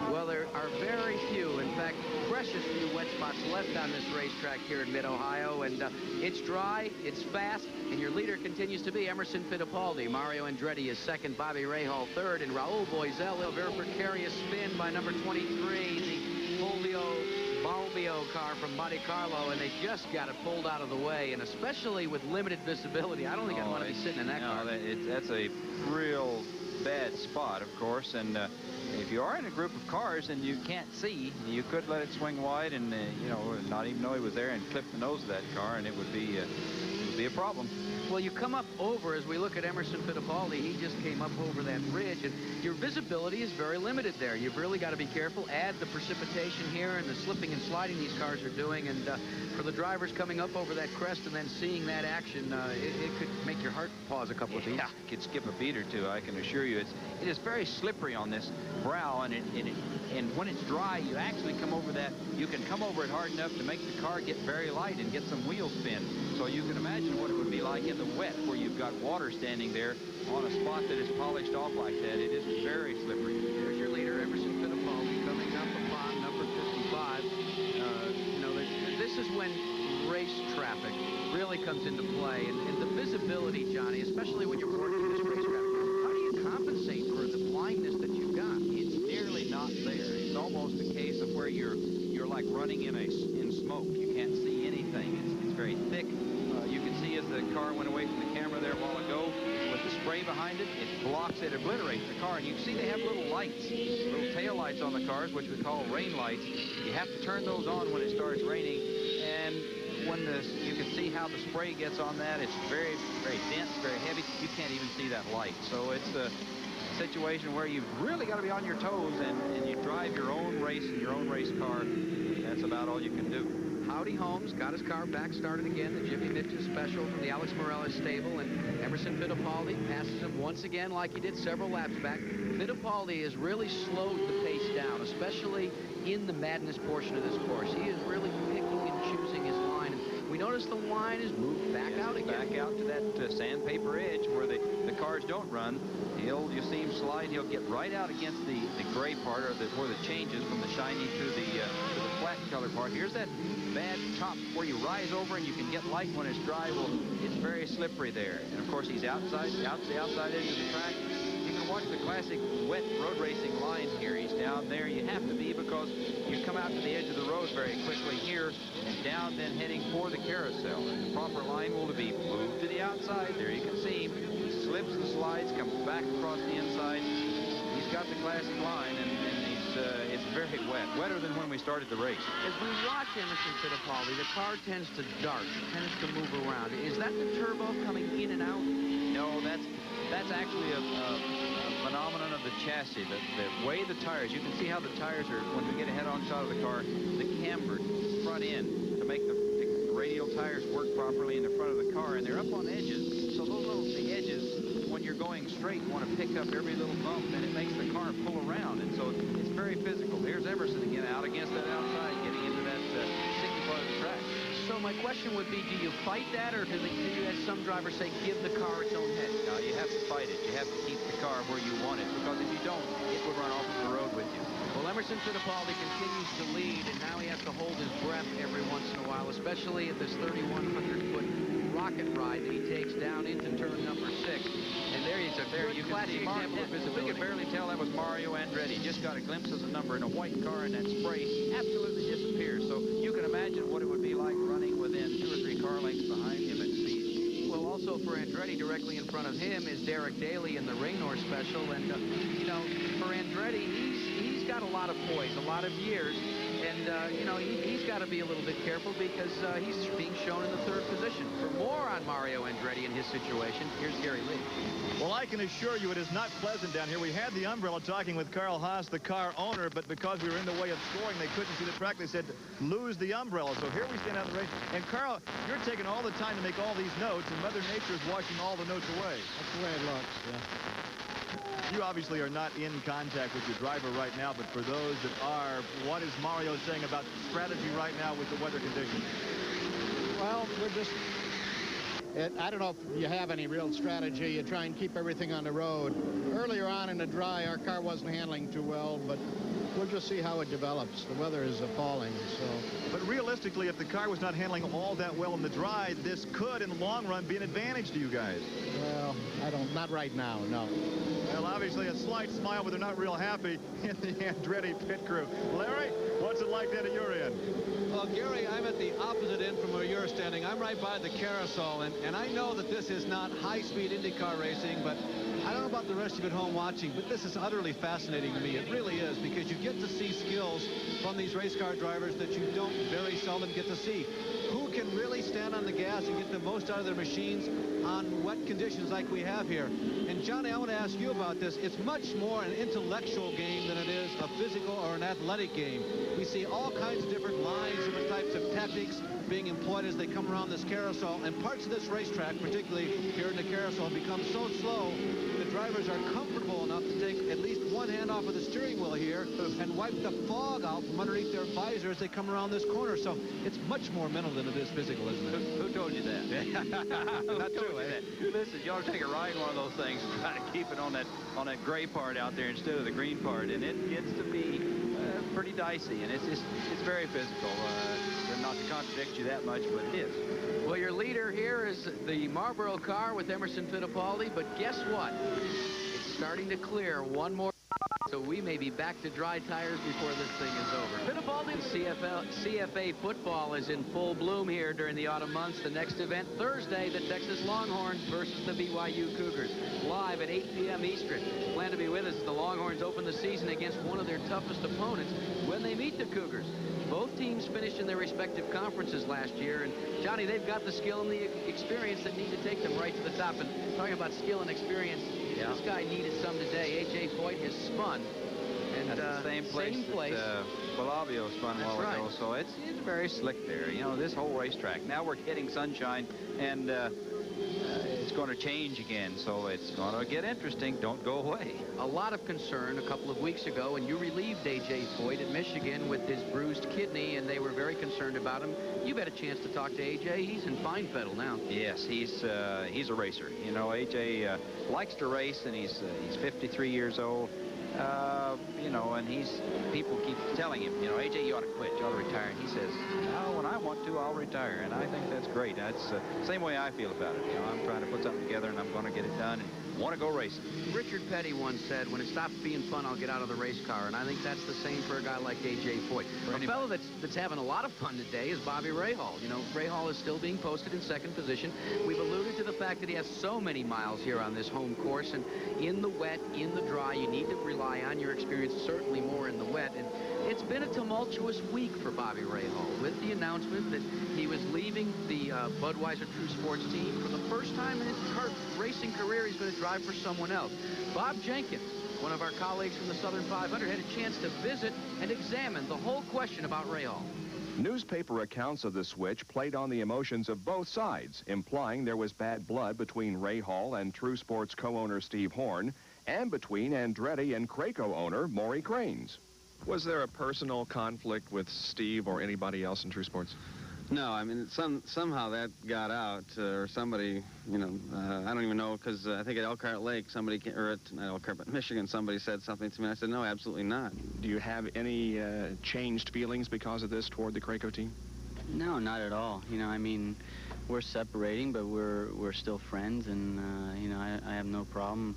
S1: Well, there are very few, in fact, precious few wet spots left on this racetrack here in Mid-Ohio, and it's dry, it's fast, and your leader continues to be Emerson Fittipaldi. Mario Andretti is second, Bobby Rahal third, and Raul Boesel, a very precarious spin by number 23, the Fulvio Balbio car from Monte Carlo, and they just got it pulled out of the way, and especially with limited visibility, I don't think I'd want to be sitting in that car.
S2: That's a real bad spot, of course, and if you are in a group of cars and you can't see, you could let it swing wide and you know, not even know he was there and clip the nose of that car, and it would be a problem.
S1: Well, you come up over, as we look at Emerson Fittipaldi, he just came up over that ridge, and your visibility is very limited there. You've really got to be careful. Add the precipitation here and the slipping and sliding these cars are doing, and for the drivers coming up over that crest and then seeing that action, it could make your heart pause a couple of beats.
S2: Yeah, it could skip a beat or two, I can assure you. It is very slippery on this brow, and when it's dry, you actually come over that. You can come over it hard enough to make the car get very light and get some wheel spin. So you can imagine what it would be like in the wet, where you've got water standing there on a spot that is polished off like that. It is very slippery.
S1: There's your leader, Emerson Fittipaldi, coming up upon number 55. You know, this is when race traffic really comes into play, and the visibility, Johnny, especially when you're working this race traffic. How do you compensate for the blindness that you've got?
S2: It's nearly not there. It's almost a case of where you're like running in smoke. You can't see anything. It's very thick. You can see as the car went away from the camera there a while ago, with the spray behind it, it blocks, it obliterates the car. And you can see they have little lights, little tail lights on the cars, which we call rain lights. You have to turn those on when it starts raining. And when you can see see how the spray gets on that. It's very, very dense, very heavy. You can't even see that light. So it's a situation where you've really got to be on your toes, and you drive your own race in your own race car. That's about all you can do.
S1: Howdy Holmes got his car back started again. The Jimmy Mitchell special from the Alex Morales stable, and Emerson Fittipaldi passes him once again like he did several laps back. Fittipaldi has really slowed the pace down, especially in the madness portion of this course. He is really picking and choosing his line. And we notice the line is moved back out again.
S2: Back out to that sandpaper edge where the cars don't run. You see him slide. He'll get right out against the gray part, or where the changes from the shiny to the flat color part. Here's that bad top where you rise over and you can get light when it's dry. Well, it's very slippery there. And of course, he's outside the outside edge of the track. You can watch the classic wet road racing line here. He's down there. You have to be, because you come out to the edge of the road very quickly here and down, then heading for the carousel. And the proper line will be moved to the outside. There you can see him. He slips and slides, comes back across the inside. He's got the classic line, and it's very wet, wetter than when we started the race.
S1: As we watch Emerson Fittipaldi, the car tends to dart, tends to move around. Is that the turbo coming in and out?
S2: No, that's actually a phenomenon of the chassis. The way the tires, you can see how the tires are, when we get a head-on shot of the car, the cambered front end to make the radial tires work properly in the front of the car, and they're up on edges. So those little edges, when you're going straight, you want to pick up every little bump, and it makes the car pull around. And so it's very physical. Here's Emerson again out against that outside, getting into that sticky part of the track.
S1: So my question would be, do you fight that, or do you, as some drivers say, give the car its own head?
S2: No, you have to fight it. You have to keep the car where you want it, because if you don't, it would run off the road with you.
S1: Well, Emerson Fittipaldi continues to lead, and now he has to hold his breath every once in a while, especially at this 3,100-foot rocket ride that he takes down into turn number 6. And there he's a very classic example of visibility.
S2: We could barely tell that was Mario Andretti. Just got a glimpse of the number in a white car, and that spray absolutely disappears. So you can imagine what it would be like running within 2 or 3 car lengths behind him at speed.
S1: Well, also for Andretti, directly in front of him is Derek Daly in the Raynor special. And, you know, for Andretti, he's got a lot of poise, a lot of years. And, you know, he's got to be a little bit careful, because he's being shown in the 3rd position. For more on Mario Andretti and his situation, here's Gary Lee.
S5: Well, I can assure you it is not pleasant down here. We had the umbrella talking with Carl Haas, the car owner, but because we were in the way of scoring, they couldn't see the track. They said, lose the umbrella. So here we stand out in the race. And Carl, you're taking all the time to make all these notes, and Mother Nature is washing all the notes away.
S8: That's the way it looks, yeah.
S5: You obviously are not in contact with your driver right now, but for those that are, what is Mario saying about strategy right now with the weather conditions?
S8: Well, we're just... I don't know if you have any real strategy. You try and keep everything on the road. Earlier on in the dry, our car wasn't handling too well, but we'll just see how it develops. The weather is falling, so...
S5: But realistically, if the car was not handling all that well in the dry, this could, in the long run, be an advantage to you guys.
S8: Well, not right now, no.
S5: Well, obviously, a slight smile, but they're not real happy in the Andretti pit crew. Larry, what's it like down at your end?
S3: Well, Gary, I'm at the opposite end from where you're standing. I'm right by the carousel, and I know that this is not high-speed IndyCar racing, but I don't know about the rest of you at home watching, but this is utterly fascinating to me. It really is, because you get to see skills from these race car drivers that you don't very seldom get to see. Who can really stand on the gas and get the most out of their machines on wet conditions like we have here? And Johnny, I want to ask you about this. It's much more an intellectual game than it is a physical or an athletic game. We see all kinds of different lines, different types of tactics being employed as they come around this carousel, and parts of this racetrack, particularly here in the carousel, become so slow the drivers are comfortable enough to take at least one hand off of the steering wheel here and wipe the fog out from underneath their visor as they come around this corner. So it's much more mental than it is physical, isn't it?
S2: Who told you that? Not true, eh? Listen, you ought to take a ride in one of those things and try to keep it on that gray part out there instead of the green part, and it gets to be pretty dicey, and it's very physical. Not to contradict you that much, but it is.
S1: Well, your leader here is the Marlboro car with Emerson Fittipaldi, but guess what? It's starting to clear one more So we may be back to dry tires before this thing is over. CFA football is in full bloom here during the autumn months. The next event Thursday, the Texas Longhorns versus the BYU Cougars, live at 8 p.m. Eastern. Plan to be with us as the Longhorns open the season against one of their toughest opponents when they meet the Cougars. Both teams finished in their respective conferences last year, and Johnny, they've got the skill and the experience that need to take them right to the top. And talking about skill and experience, this guy needed some today. A.J. Foyt has spun. And
S2: that's the same place that Bellavio spun a while ago, so it's very slick there. You know, this whole racetrack. Now we're hitting sunshine, and it's going to change again, so it's going to get interesting. Don't go away.
S1: A lot of concern a couple of weeks ago, and you relieved A.J. Foyt at Michigan with his bruised kidney, and they were very concerned about him. You've had a chance to talk to A.J. He's in fine fettle now.
S2: Yes, he's a racer. You know, A.J. likes to race, and he's 53 years old. You know, and people keep telling him, you know, A.J., you ought to quit, you ought to retire. And he says, no, when I want to, I'll retire. And I think that's great. That's the same way I feel about it. You know, I'm trying to put something together, and I'm going to get it done and want to go racing.
S1: Richard Petty once said, when it stops being fun, I'll get out of the race car. And I think that's the same for a guy like A.J. Foyt. A fellow that's having a lot of fun today is Bobby Rahal. You know, Rahal is still being posted in second position. We've alluded to the fact that he has so many miles here on this home course. And in the wet, in the dry, you need to rely on your experience, certainly more in the wet. And it's been a tumultuous week for Bobby Rahal with the announcement that he was leaving the Budweiser True Sports team. For the first time in his racing career, he's going to drive for someone else. Bob Jenkins, one of our colleagues from the Southern 500, had a chance to visit and examine the whole question about Rahal.
S9: Newspaper accounts of the switch played on the emotions of both sides, implying there was bad blood between Rahal and True Sports co-owner Steve Horn, and between Andretti and Craco owner Maury Cranes. Was there a personal conflict with Steve or anybody else in True Sports?
S10: No, I mean, somehow that got out, or somebody, you know, I don't even know, because I think at Elkhart Lake, somebody, or at, not Elkhart, but Michigan, somebody said something to me, and I said, no, absolutely not.
S9: Do you have any changed feelings because of this toward the Craco team?
S11: No, not at all. You know, I mean, we're separating, but we're still friends, and, you know, I have no problem.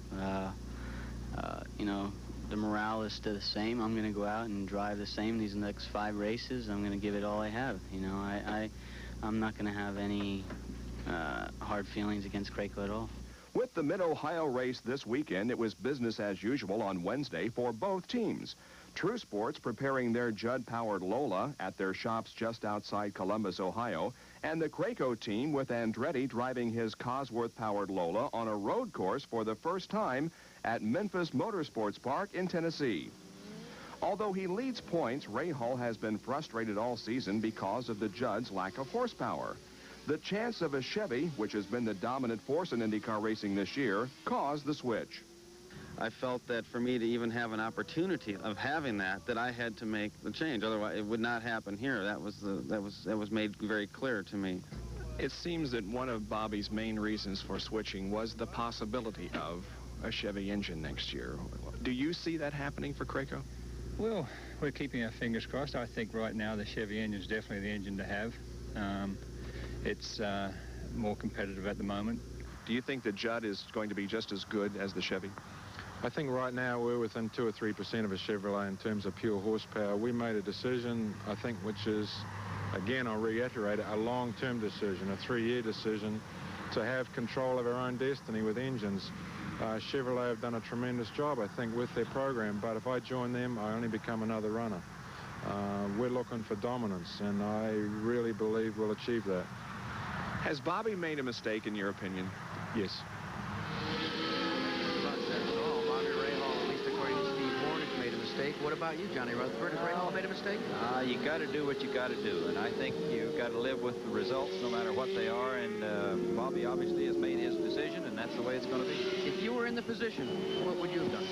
S11: You know, the morale is still the same. I'm going to go out and drive the same these next 5 races. I'm going to give it all I have. You know, I'm not going to have any hard feelings against Craco at all.
S9: With the Mid-Ohio race this weekend, it was business as usual on Wednesday for both teams. True Sports preparing their Judd-powered Lola at their shops just outside Columbus, Ohio, and the Craco team with Andretti driving his Cosworth-powered Lola on a road course for the first time at Memphis Motorsports Park in Tennessee. Although he leads points, Rahal has been frustrated all season because of the Judd's lack of horsepower. The chance of a Chevy, which has been the dominant force in IndyCar racing this year, caused the switch.
S10: I felt that for me to even have an opportunity of having that I had to make the change. Otherwise, it would not happen here. That was made very clear to me.
S9: It seems that one of Bobby's main reasons for switching was the possibility of a Chevy engine next year. Do you see that happening for Craco?
S12: Well, we're keeping our fingers crossed. I think right now the Chevy engine is definitely the engine to have. It's more competitive at the moment.
S9: Do you think the Judd is going to be just as good as the Chevy?
S13: I think right now we're within 2 or 3% of a Chevrolet in terms of pure horsepower. We made a decision, I think, which is, again, I'll reiterate it, a long-term decision, a 3-year decision to have control of our own destiny with engines. Chevrolet have done a tremendous job, I think, with their program, but if I join them, I only become another runner. We're looking for dominance, and I really believe we'll achieve that.
S9: Has Bobby made a mistake, in your opinion?
S13: Yes.
S1: What about you, Johnny Rutherford? Has Rahal made a mistake?
S2: You got to do what you got to do, and I think you've got to live with the results no matter what they are, and Bobby obviously has made his decision, and that's the way it's going to be.
S1: If you were in the position, what would you have done?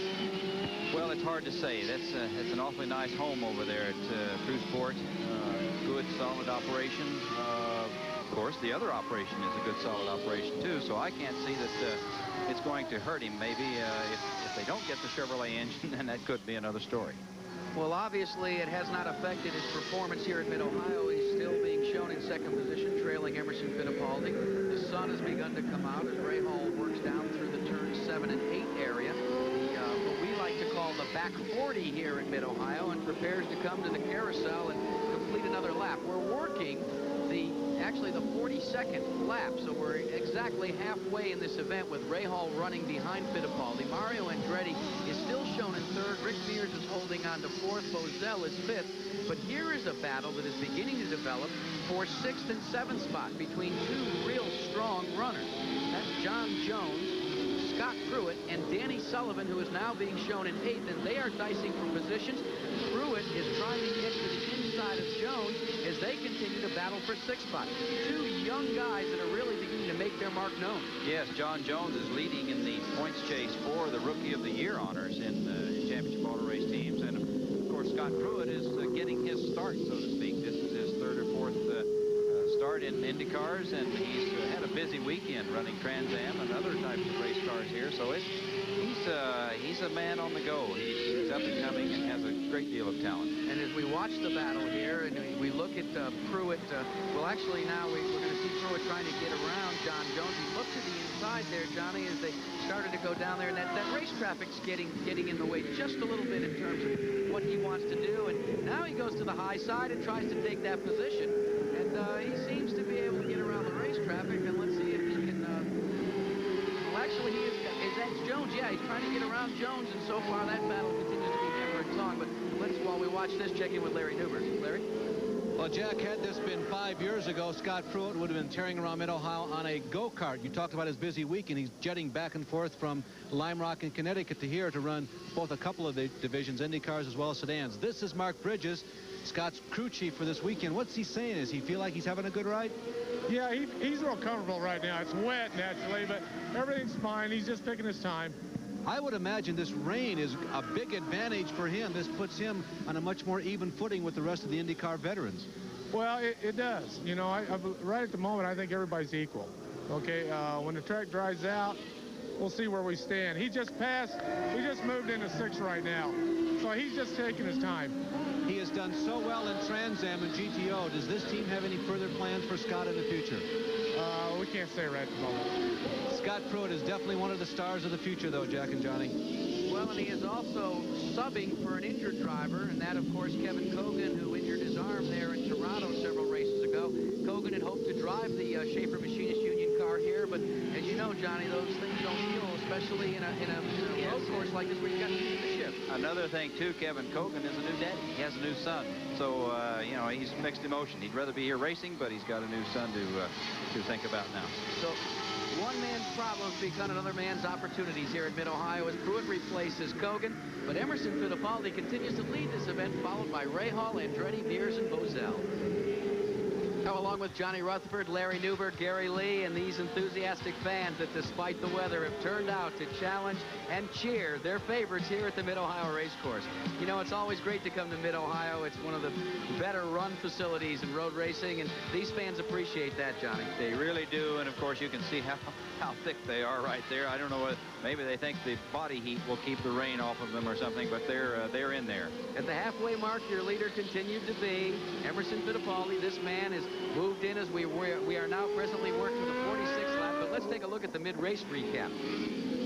S2: Well, it's hard to say. That's an awfully nice home over there at True Sport. Good, solid operation. Of course, the other operation is a good, solid operation, too, so I can't see that it's going to hurt him. Maybe if they don't get the Chevrolet engine, then that could be another story.
S1: Well, obviously, it has not affected his performance here at Mid-Ohio. He's still being shown in second position, trailing Emerson Fittipaldi. The sun has begun to come out as Rahal works down through the turn 7 and 8 area. What we like to call the back 40 here at Mid-Ohio and prepares to come to the carousel and complete another lap. We're working actually the 42nd lap, so we're exactly halfway in this event with Rahal running behind Fittipaldi. Mario Andretti is still shown in third. Rick Mears is holding on to fourth. Bozell is fifth. But here is a battle that is beginning to develop for sixth and seventh spot between two real strong runners. That's John Jones, Scott Pruitt, and Danny Sullivan, who is now being shown in eighth, and they are dicing for positions. Pruitt is trying to get to the inside of Jones as they continue to battle for sixth spot. Two young guys that are really beginning to make their mark known.
S2: Yes, John Jones is leading in the points chase for the Rookie of the Year honors in championship auto race teams. And, of course, Scott Pruitt is getting his start, so to speak. This is his third or fourth start in IndyCars, and he's had a busy weekend running Trans Am and other types of race cars here. So he's a man on the go. He's up and coming and has a great deal of talent.
S1: And as we watch the battle here and we look at Pruitt, well, actually now we're going to see Pruitt trying to get around John Jones. He looked to the inside there, Johnny, as they started to go down there, and that race traffic's getting in the way just a little bit in terms of what he wants to do. And now he goes to the high side and tries to take that position. And he seems to be able to get around the race traffic, and let's see if he can... well, actually, that's Jones. Yeah, he's trying to get around Jones, and so far that battle continues to be hammer and tong. But let's, while we watch this, check in with Larry Newberg. Larry?
S3: Well, Jack, had this been 5 years ago, Scott Pruitt would have been tearing around Mid-Ohio on a go-kart. You talked about his busy week, and he's jetting back and forth from Lime Rock in Connecticut to here to run both a couple of the divisions, IndyCars as well as sedans. This is Mark Bridges, Scott's crew chief for this weekend. What's he saying? Does he feel like he's having a good ride?
S14: Yeah, he's real comfortable right now. It's wet, naturally, but everything's fine. He's just taking his time.
S3: I would imagine this rain is a big advantage for him. This puts him on a much more even footing with the rest of the IndyCar veterans.
S14: Well, it does. You know, right at the moment, I think everybody's equal. Okay, when the track dries out, we'll see where we stand. He just moved into sixth right now, so he's just taking his time.
S3: He has done so well in Trans Am and GTO. Does this team have any further plans for Scott in the future?
S14: We can't say right at the moment.
S3: Scott Pruitt is definitely one of the stars of the future, though, Jack and Johnny.
S1: Well, and he is also subbing for an injured driver, and that, of course, Kevin Kogan, who injured his arm there in Toronto several races ago. Kogan had hoped to drive the Schaefer Machinist Union car here, but as you know, Johnny, those things don't heal, especially in a road course like this where you've got to keep the shift.
S2: Another thing, too, Kevin Kogan is a new daddy. He has a new son. So, you know, he's mixed emotion. He'd rather be here racing, but he's got a new son to think about now.
S1: So, one man's problems become another man's opportunities here at Mid-Ohio as Pruitt replaces Kogan. But Emerson Fittipaldi continues to lead this event, followed by Rahal, Andretti, Mears, and Bozell. Now, along with Johnny Rutherford, Larry Newberg, Gary Lee, and these enthusiastic fans that, despite the weather, have turned out to challenge and cheer their favorites here at the Mid-Ohio Racecourse. You know, it's always great to come to Mid-Ohio. It's one of the better run facilities in road racing, and these fans appreciate that, Johnny.
S2: They really do, and of course you can see how thick they are right there. I don't know what, maybe they think the body heat will keep the rain off of them or something, but they're in there.
S1: At the halfway mark, your leader continued to be Emerson Fittipaldi. This man has moved in as we are now presently working the 46th lap, but let's take a look at the mid-race recap.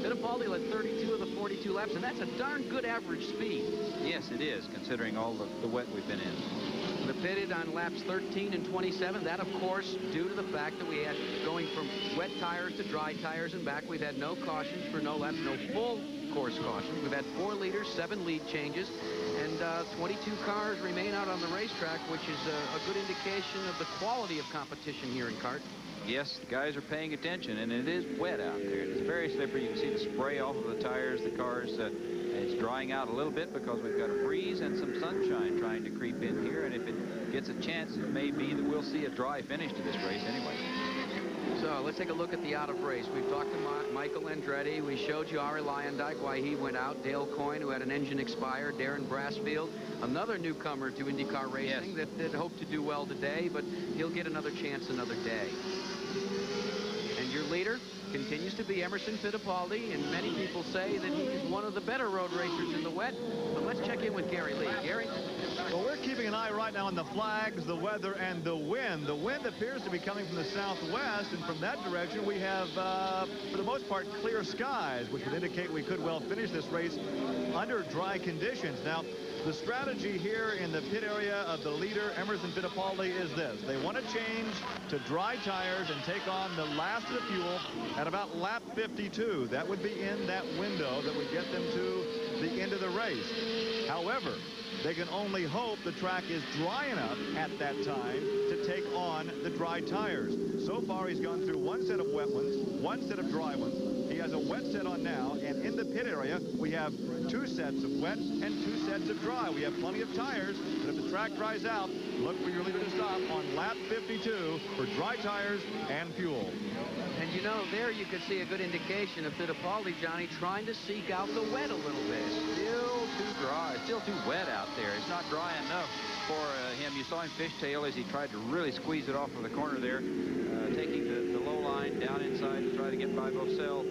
S1: Fittipaldi led 32 of the 42 laps, and that's a darn good average speed.
S2: Yes, it is, considering all the wet we've been in.
S1: The pitted on laps 13 and 27. That, of course, due to the fact that we had going from wet tires to dry tires and back. We've had no cautions for no laps, no full course cautions. We've had 4 leaders, 7 lead changes, and 22 cars remain out on the racetrack, which is a good indication of the quality of competition here in kart.
S2: Yes, the guys are paying attention, and it is wet out there. It's very slippery. You can see the spray off of the tires. The cars, it's drying out a little bit because we've got a breeze and some sunshine trying to creep in here, and if it gets a chance, it may be that we'll see a dry finish to this race anyway.
S1: So let's take a look at the out of race. We've talked to Michael Andretti. We showed you Ari Luyendyk, why he went out. Dale Coyne, who had an engine expire. Darren Brassfield, another newcomer to IndyCar racing that hoped to do well today, but he'll get another chance another day.
S15: And your leader continues to be Emerson Fittipaldi, and many people say that he's one of the better road racers in the wet. But let's check in with Gary Lee. Gary?
S5: Well, we're keeping an eye right now on the flags, the weather, and the wind. The wind appears to be coming from the southwest, and from that direction we have, for the most part, clear skies, which would indicate we could well finish this race under dry conditions. Now, the strategy here in the pit area of the leader, Emerson Fittipaldi, is this. They want to change to dry tires and take on the last of the fuel at about lap 52. That would be in that window that would get them to the end of the race. However, they can only hope the track is dry enough at that time to take on the dry tires. So far, he's gone through one set of wet ones, one set of dry ones. He has a wet set on now, and in the pit area, we have 2 sets of wet and 2 sets of dry. We have plenty of tires, but if the track dries out, look for your leader to stop on lap 52 for dry tires and fuel.
S15: And you know, there you could see a good indication of Fittipaldi, Johnny, trying to seek out the wet a little bit.
S2: Still too dry, still too wet out there. It's not dry enough for him. You saw him fishtail as he tried to really squeeze it off of the corner there, taking the low line down inside to try to get by Vosel.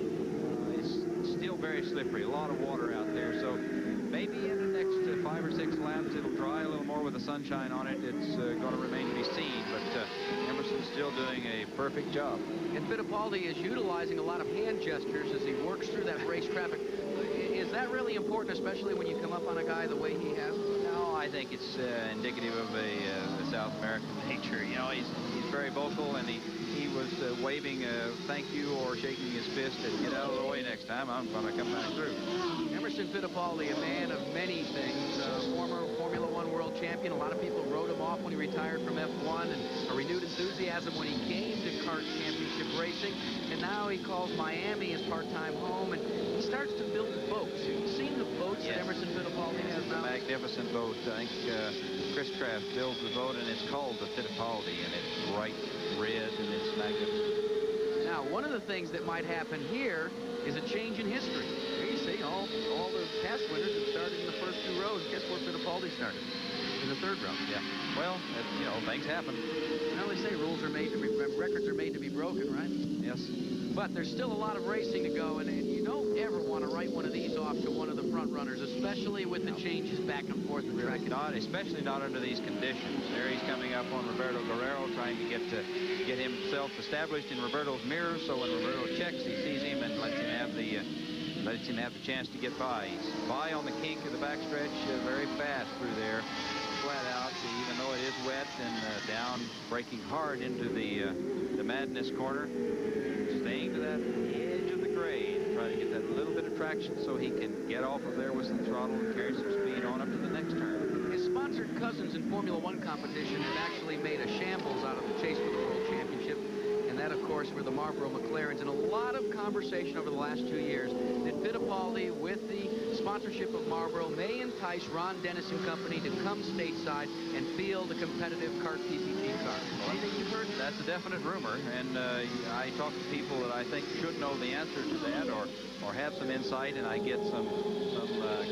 S2: It's still very slippery, a lot of water out there. So maybe in the next 5 or 6 laps it'll dry a little more with the sunshine on it. It's going to remain to be seen, but Emerson's still doing a perfect job.
S15: And Fittipaldi is utilizing a lot of hand gestures as he works through that race traffic. Is that really important, especially when you come up on a guy the way he has?
S2: No, I think it's indicative of a South American nature. You know, he's very vocal, and he was waving thank you or shaking his fist and get out of the way next time. I'm going to come back through.
S15: Emerson Fittipaldi, a man of many things, former Formula One world champion. A lot of people wrote him off when he retired from F1, and a renewed enthusiasm when he came to kart championship racing. And now he calls Miami his part-time home, and he starts to build boats. Have you seen the boats that Emerson Fittipaldi has now?
S2: It's a magnificent boat. I think Chris Craft builds the boat, and it's called the Fittipaldi, and it's bright red, and it's magnificent.
S15: Now, one of the things that might happen here is a change in history. Here you see all the past winners have started in the first 2 rows. Guess where Fittipaldi started? In the 3rd row.
S2: Yeah. Well, you know, things happen.
S15: Now they say rules are made to be, records are made to be broken, right?
S2: Yes.
S15: But there's still a lot of racing to go, and you don't ever want to write one of these off to one of the front runners, especially with the changes back and forth in track.
S2: Especially not under these conditions. There he's coming up on Roberto Guerrero, trying to get himself established in Roberto's mirror, so when Roberto checks, he sees him and lets him have the chance to get by. He's by on the kink of the backstretch, very fast through there, flat out, even though it is wet, and down, braking hard into the Madness corner, staying to that edge of the grade, trying to get that little bit of traction so he can get off of there with some throttle and carry some speed on up to the next turn.
S15: His sponsored cousins in Formula One competition have actually made a shambles out of the chase for the World Championship. And that, of course, were the Marlboro McLarens. And a lot of conversation over the last 2 years that Fittipaldi, with the sponsorship of Marlboro, may entice Ron Dennis and company to come stateside and field a competitive kart PPG car.
S2: Well, I think you've heard that's a definite rumor, and I talk to people that I think should know the answer to that, or have some insight, and I get some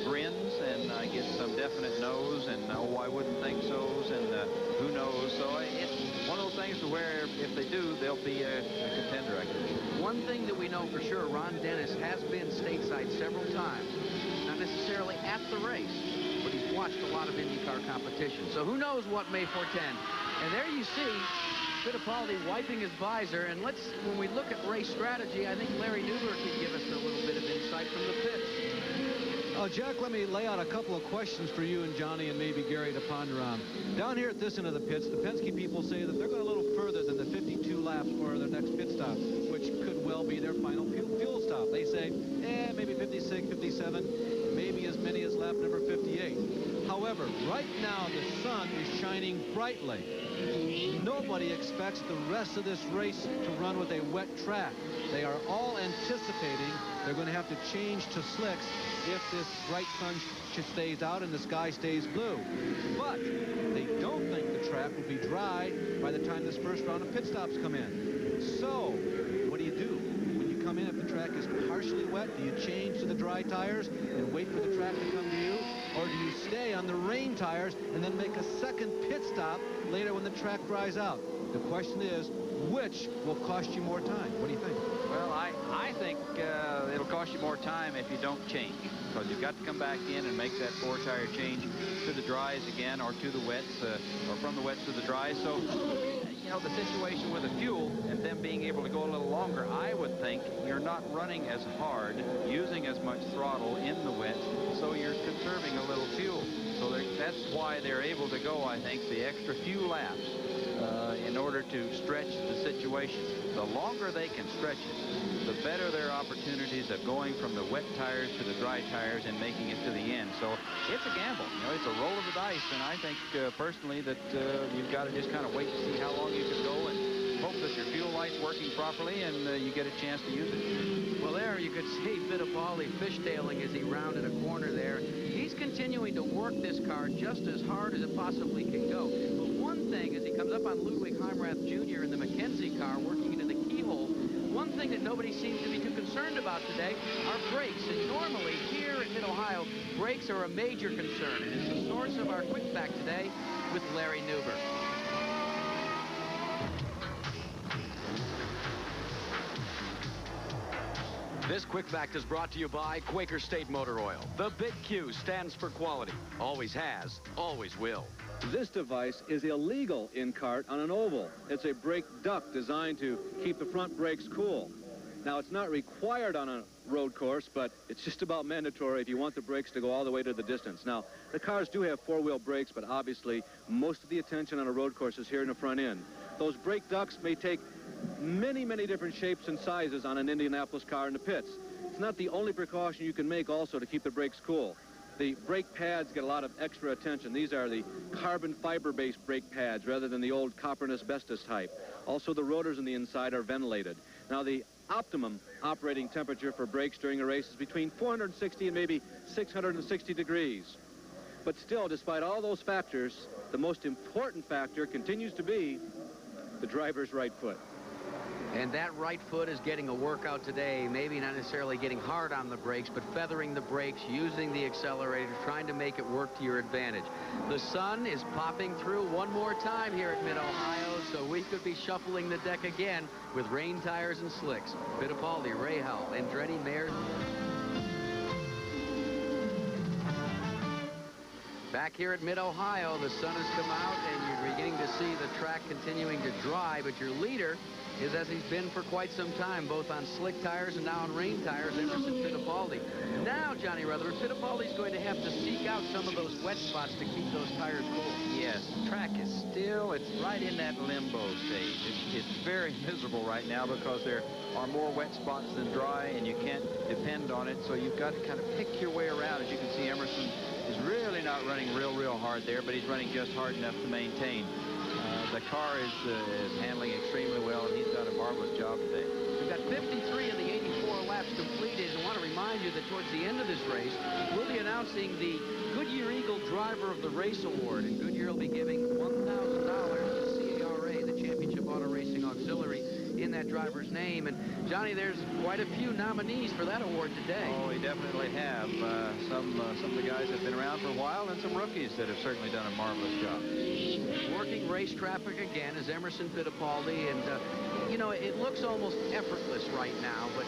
S2: grins, and I get some definite no's, and oh, I wouldn't think so's, and who knows. So it's one of those things to where if they do, they'll be a contender, I guess.
S15: One thing that we know for sure, Ron Dennis has been stateside several times, not necessarily at the race, but he's watched a lot of IndyCar competition. So who knows what may portend. And there you see Fittipaldi wiping his visor. And when we look at race strategy, I think Larry Newberg can give us a little bit of insight from the pits.
S3: Jack, let me lay out a couple of questions for you and Johnny and maybe Gary to ponder on. Down here at this end of the pits, the Penske people say that they're going a little further than the 52 laps for their next pit stop, which could well be their final fuel stop. They say, maybe 56, 57, maybe as many as lap number 58. However, right now the sun is shining brightly. Nobody expects the rest of this race to run with a wet track. They are all anticipating they're going to have to change to slicks if this bright sun stays out and the sky stays blue. But they don't think the track will be dry by the time this first round of pit stops come in. So what do you do? When you come in, if the track is partially wet, do you change to the dry tires and wait for the track to come to you? Or do you stay on the rain tires and then make a second pit stop later when the track dries out? The question is, which will cost you more time? What do you think?
S2: Well, I think it'll cost you more time if you don't change, because you've got to come back in and make that 4-tire change to the dries again, or to the wets, or from the wets to the dries. So, you know, the situation with the fuel and them being able to go a little longer, I would think you're not running as hard, using as much throttle in the wets, so you're conserving a little fuel. So that's why they're able to go, I think, the extra few laps in order to stretch the situation. The longer they can stretch it, the better their opportunities of going from the wet tires to the dry tires and making it to the end. So it's a gamble. You know, it's a roll of the dice, and I think personally that you've got to just kind of wait to see how long you can go and hope that your fuel light's working properly and you get a chance to use it.
S15: Well, there you could see Fittipaldi fishtailing as he rounded a corner there. He's continuing to work this car just as hard as it possibly can go. But one thing, as he comes up on Ludwig Heimrath Jr. in the McKenzie car, working into the keyhole, one thing that nobody seems to be too concerned about today are brakes. And normally here at Mid-Ohio, brakes are a major concern. And it's the source of our quick fact today with Larry Newberg. This quick fact is brought to you by Quaker State Motor Oil. The big Q stands for quality. Always has, always will.
S16: This device is illegal in kart on an oval. It's a brake duct designed to keep the front brakes cool. Now, it's not required on a road course, but it's just about mandatory if you want the brakes to go all the way to the distance. Now, the cars do have four-wheel brakes, but obviously most of the attention on a road course is here in the front end. Those brake ducts may take many, many different shapes and sizes on an Indianapolis car in the pits. It's not the only precaution you can make also to keep the brakes cool. The brake pads get a lot of extra attention. These are the carbon fiber-based brake pads rather than the old copper and asbestos type. Also, the rotors on the inside are ventilated. Now, the optimum operating temperature for brakes during a race is between 460 and maybe 660 degrees. But still, despite all those factors, the most important factor continues to be the driver's right foot.
S15: And that right foot is getting a workout today, maybe not necessarily getting hard on the brakes, but feathering the brakes, using the accelerator, trying to make it work to your advantage. The sun is popping through one more time here at Mid-Ohio, so we could be shuffling the deck again with rain tires and slicks. Fittipaldi, Rahal, Andretti, Mayer. Back here at Mid-Ohio, the sun has come out, and you're beginning to see the track continuing to dry, but your leader is as he's been for quite some time, both on slick tires and now on rain tires, Emerson Fittipaldi. Now, Johnny Rutherford, Fittipaldi's going to have to seek out some of those wet spots to keep those tires cool.
S2: Yes, the track is still, it's right in that limbo stage. It's very miserable right now because there are more wet spots than dry, and you can't depend on it, so you've got to kind of pick your way around. As you can see, Emerson is really not running real hard there, but he's running just hard enough to maintain. The car is handling extremely well, and he's done a marvelous job today.
S15: We've got 53 of the 84 laps completed. I want to remind you that towards the end of this race, we'll be announcing the Goodyear Eagle Driver of the Race Award, and Goodyear will be giving $1,000 to CARA, the Championship Auto Racing Auxiliary, in that driver's name. And Johnny, there's quite a few nominees for that award today.
S2: Oh, we definitely have. Some of the guys have been around for a while, and some rookies that have certainly done a marvelous job.
S15: Working race traffic again is Emerson Fittipaldi, and you know, it looks almost effortless right now, but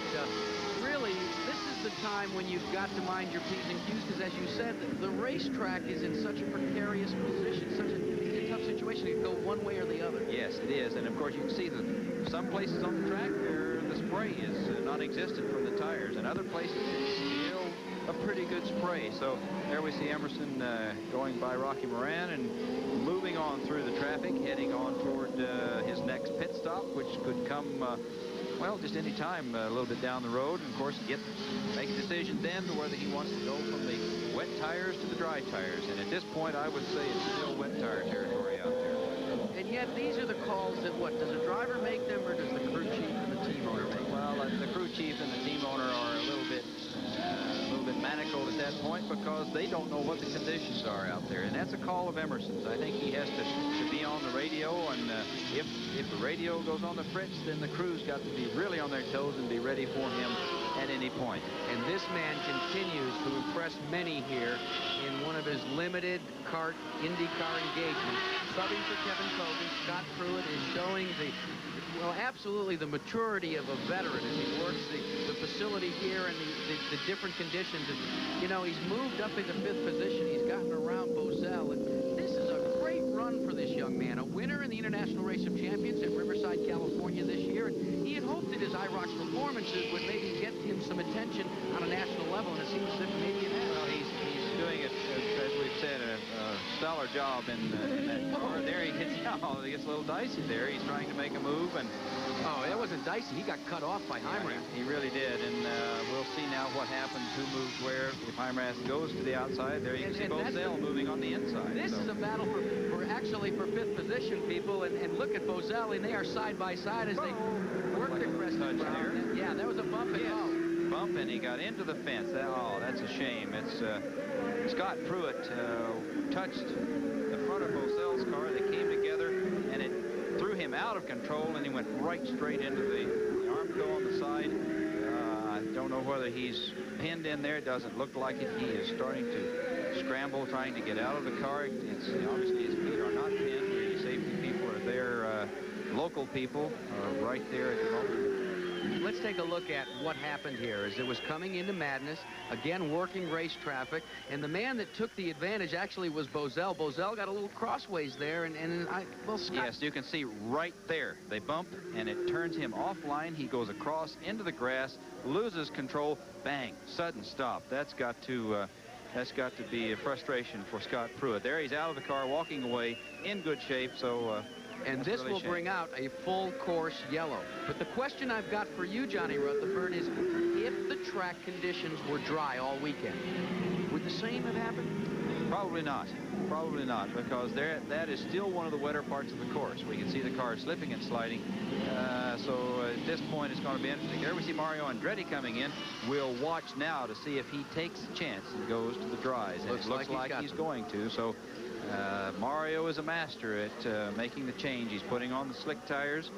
S15: really this is the time when you've got to mind your P's and Q's, because as you said, the racetrack is in such a precarious position, such a tough situation. You can go one way or the other.
S2: Yes, it is, and of course you can see that some places on the track where the spray is non-existent from the tires, and other places it's still a pretty good spray. So there we see Emerson going by Rocky Moran and moving on through the traffic, heading on toward his next pit stop, which could come, well, just any time a little bit down the road. And of course, make a decision then to whether he wants to go from the wet tires to the dry tires. And at this point, I would say it's still wet tire territory out there.
S15: And yet, these are the calls that, what, does the driver make them, or does the crew chief and the team owner make them?
S2: Well, the crew chief and the team owner are a little bit manacled at that point because they don't know what the conditions are out there, and that's a call of Emerson's. I think he has to be on the radio, and if the radio goes on the fritz, then the crew's got to be really on their toes and be ready for him at any point.
S15: And this man continues to impress many here in one of his limited kart IndyCar engagements. subbing for Kevin Kogan. Scott Pruitt is showing well, absolutely the maturity of a veteran as he works the facility here and the different conditions. And, you know, he's moved up into 5th position. He's gotten around Bozell. And this is a great run for this young man. A winner in the International Race of Champions at Riverside, California this year. And he had hoped that his IROC performances would maybe get him some attention on a national level. And it seems that maybe it has.
S2: Well, he's doing it, as we've said, a stellar job in that car. There he gets, he gets a little dicey there. He's trying to make a move. And
S15: oh, that wasn't dicey. He got cut off by Heimrath.
S2: He really did. And we'll see now what happens, who moves where. If Heimrath goes to the outside, there you can see Bozell moving on the inside.
S15: This is a battle for actually for 5th position, people. And look at Bozell, and they are side by side as they work the crescent brown. Yeah, that was a bump.
S2: Bump, and he got into the fence. That's a shame. It's Scott Pruitt touched the front of Bozell's car. They came together, and it threw him out of control, and he went right straight into the Armco on the side. I don't know whether he's pinned in there. It doesn't look like it. He is starting to scramble, trying to get out of the car. Obviously his feet are not pinned. The safety people are there. Local people are right there at the moment.
S15: Let's take a look at what happened here as it was coming into Madness, again working race traffic, and the man that took the advantage actually was Bozell. Bozell got a little crossways there, well, Scott...
S2: Yes, you can see right there. They bump, and it turns him offline. He goes across into the grass, loses control, bang, sudden stop. That's got to be a frustration for Scott Pruitt. There he's out of the car, walking away, in good shape, so...
S15: and this will bring out a full course yellow. But the question I've got for you, Johnny Rutherford, is if the track conditions were dry all weekend, would the same have happened?
S2: Probably not. Probably not, because that is still one of the wetter parts of the course. We can see the car slipping and sliding. So at this point, it's going to be interesting. There we see Mario Andretti coming in. We'll watch now to see if he takes a chance and goes to the dries. And it looks like he's going to. So Mario is a master at making the change. He's putting on the slick tires.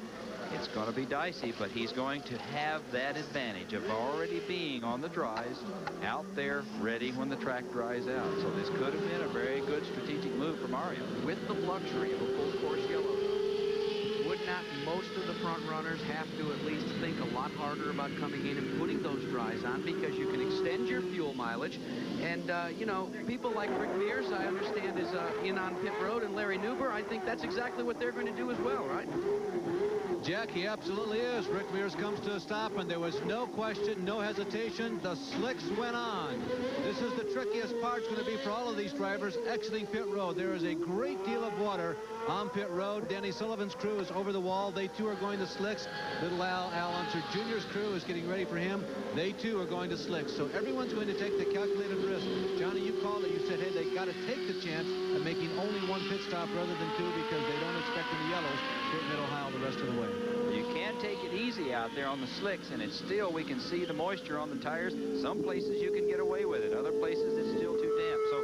S2: It's going to be dicey, but he's going to have that advantage of already being on the dries, out there, ready when the track dries out. So this could have been a very good strategic move for Mario.
S15: With the luxury of a full course yellow, would not most of the front runners have to at least think a lot harder about coming in and putting those dries on, because you can extend your fuel mileage? And, you know, people like Rick Mears, I understand, is in on pit road, and Larry Nuber, I think that's exactly what they're going to do as well, right?
S3: Jack, he absolutely is. Rick Mears comes to a stop, and there was no question, no hesitation. The slicks went on. This is the trickiest part going to be for all of these drivers exiting pit road. There is a great deal of water on pit road. Danny Sullivan's crew is over the wall. They, too, are going to slicks. Little Al Unser Jr.'s crew is getting ready for him. They, too, are going to slicks. So everyone's going to take the calculated risk. Johnny, you called it. You said, hey, they got to take the chance of making only one pit stop rather than two, because they don't expect any yellows here at Mid-Ohio the rest of the way.
S2: You can't take it easy out there on the slicks, and it's still, we can see the moisture on the tires. Some places you can get away with it. Other places it's still too damp. So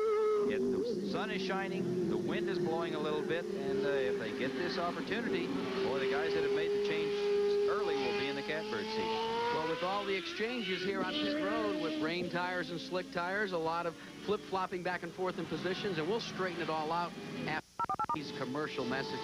S2: the sun is shining, the wind is blowing a little bit, and if they get this opportunity, boy, the guys that have made the change early will be in the catbird seat.
S15: Well, with all the exchanges here on pit road with rain tires and slick tires, a lot of flip-flopping back and forth in positions, and we'll straighten it all out after these commercial messages.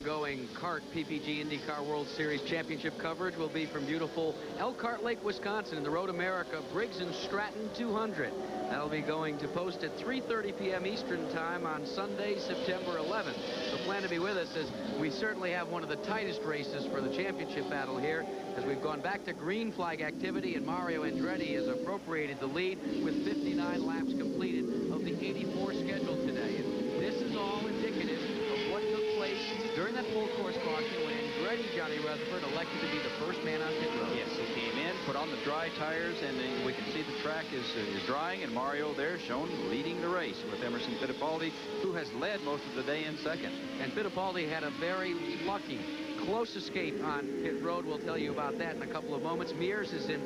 S15: Going kart PPG IndyCar World Series Championship coverage will be from beautiful Elkhart Lake, Wisconsin in the Road America Briggs & Stratton 200. That'll be going to post at 3:30 p.m. Eastern Time on Sunday, September 11th. So plan to be with us, as we certainly have one of the tightest races for the championship battle here, as we've gone back to green flag activity, and Mario Andretti has appropriated the lead with 59 laps completed of the 84 scheduled today. And this is all indicative of what took place during that full course caution when Andretti, Johnny Rutherford, elected to be the first man on pit road.
S2: Yes, he came in, put on the dry tires, and we can see the track is drying, and Mario there shown leading the race with Emerson Fittipaldi, who has led most of the day in second.
S15: And Fittipaldi had a very lucky, close escape on pit road. We'll tell you about that in a couple of moments. Mears is in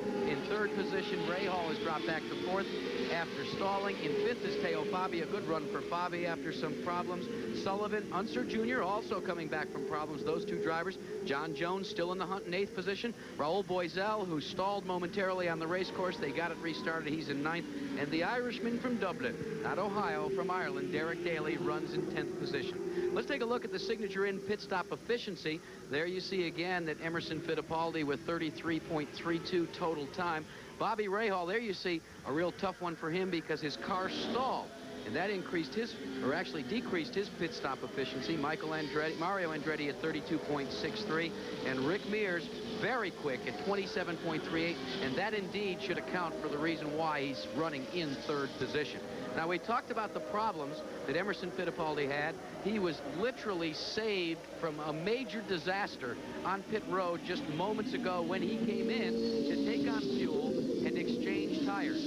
S15: third position. Rahal has dropped back to fourth after stalling. In fifth is Teo Fabi. A good run for Fabi after some problems. Sullivan, Unser Jr. also coming back from problems. Those two drivers. John Jones still in the hunt in eighth position. Raul Boesel, who stalled momentarily on the race course. They got it restarted. He's in ninth. And the Irishman from Dublin, not Ohio, from Ireland, Derek Daly, runs in 10th position. Let's take a look at the signature in pit stop efficiency. There you see again that Emerson Fittipaldi with 33.32 total time. Bobby Rahal, there you see a real tough one for him because his car stalled. And that increased his, or actually decreased his pit stop efficiency. Mario Andretti at 32.63, and Rick Mears very quick at 27.38, and that indeed should account for the reason why he's running in 3rd position. Now, we talked about the problems that Emerson Fittipaldi had. He was literally saved from a major disaster on pit road just moments ago when he came in to take on fuel and exchange tires.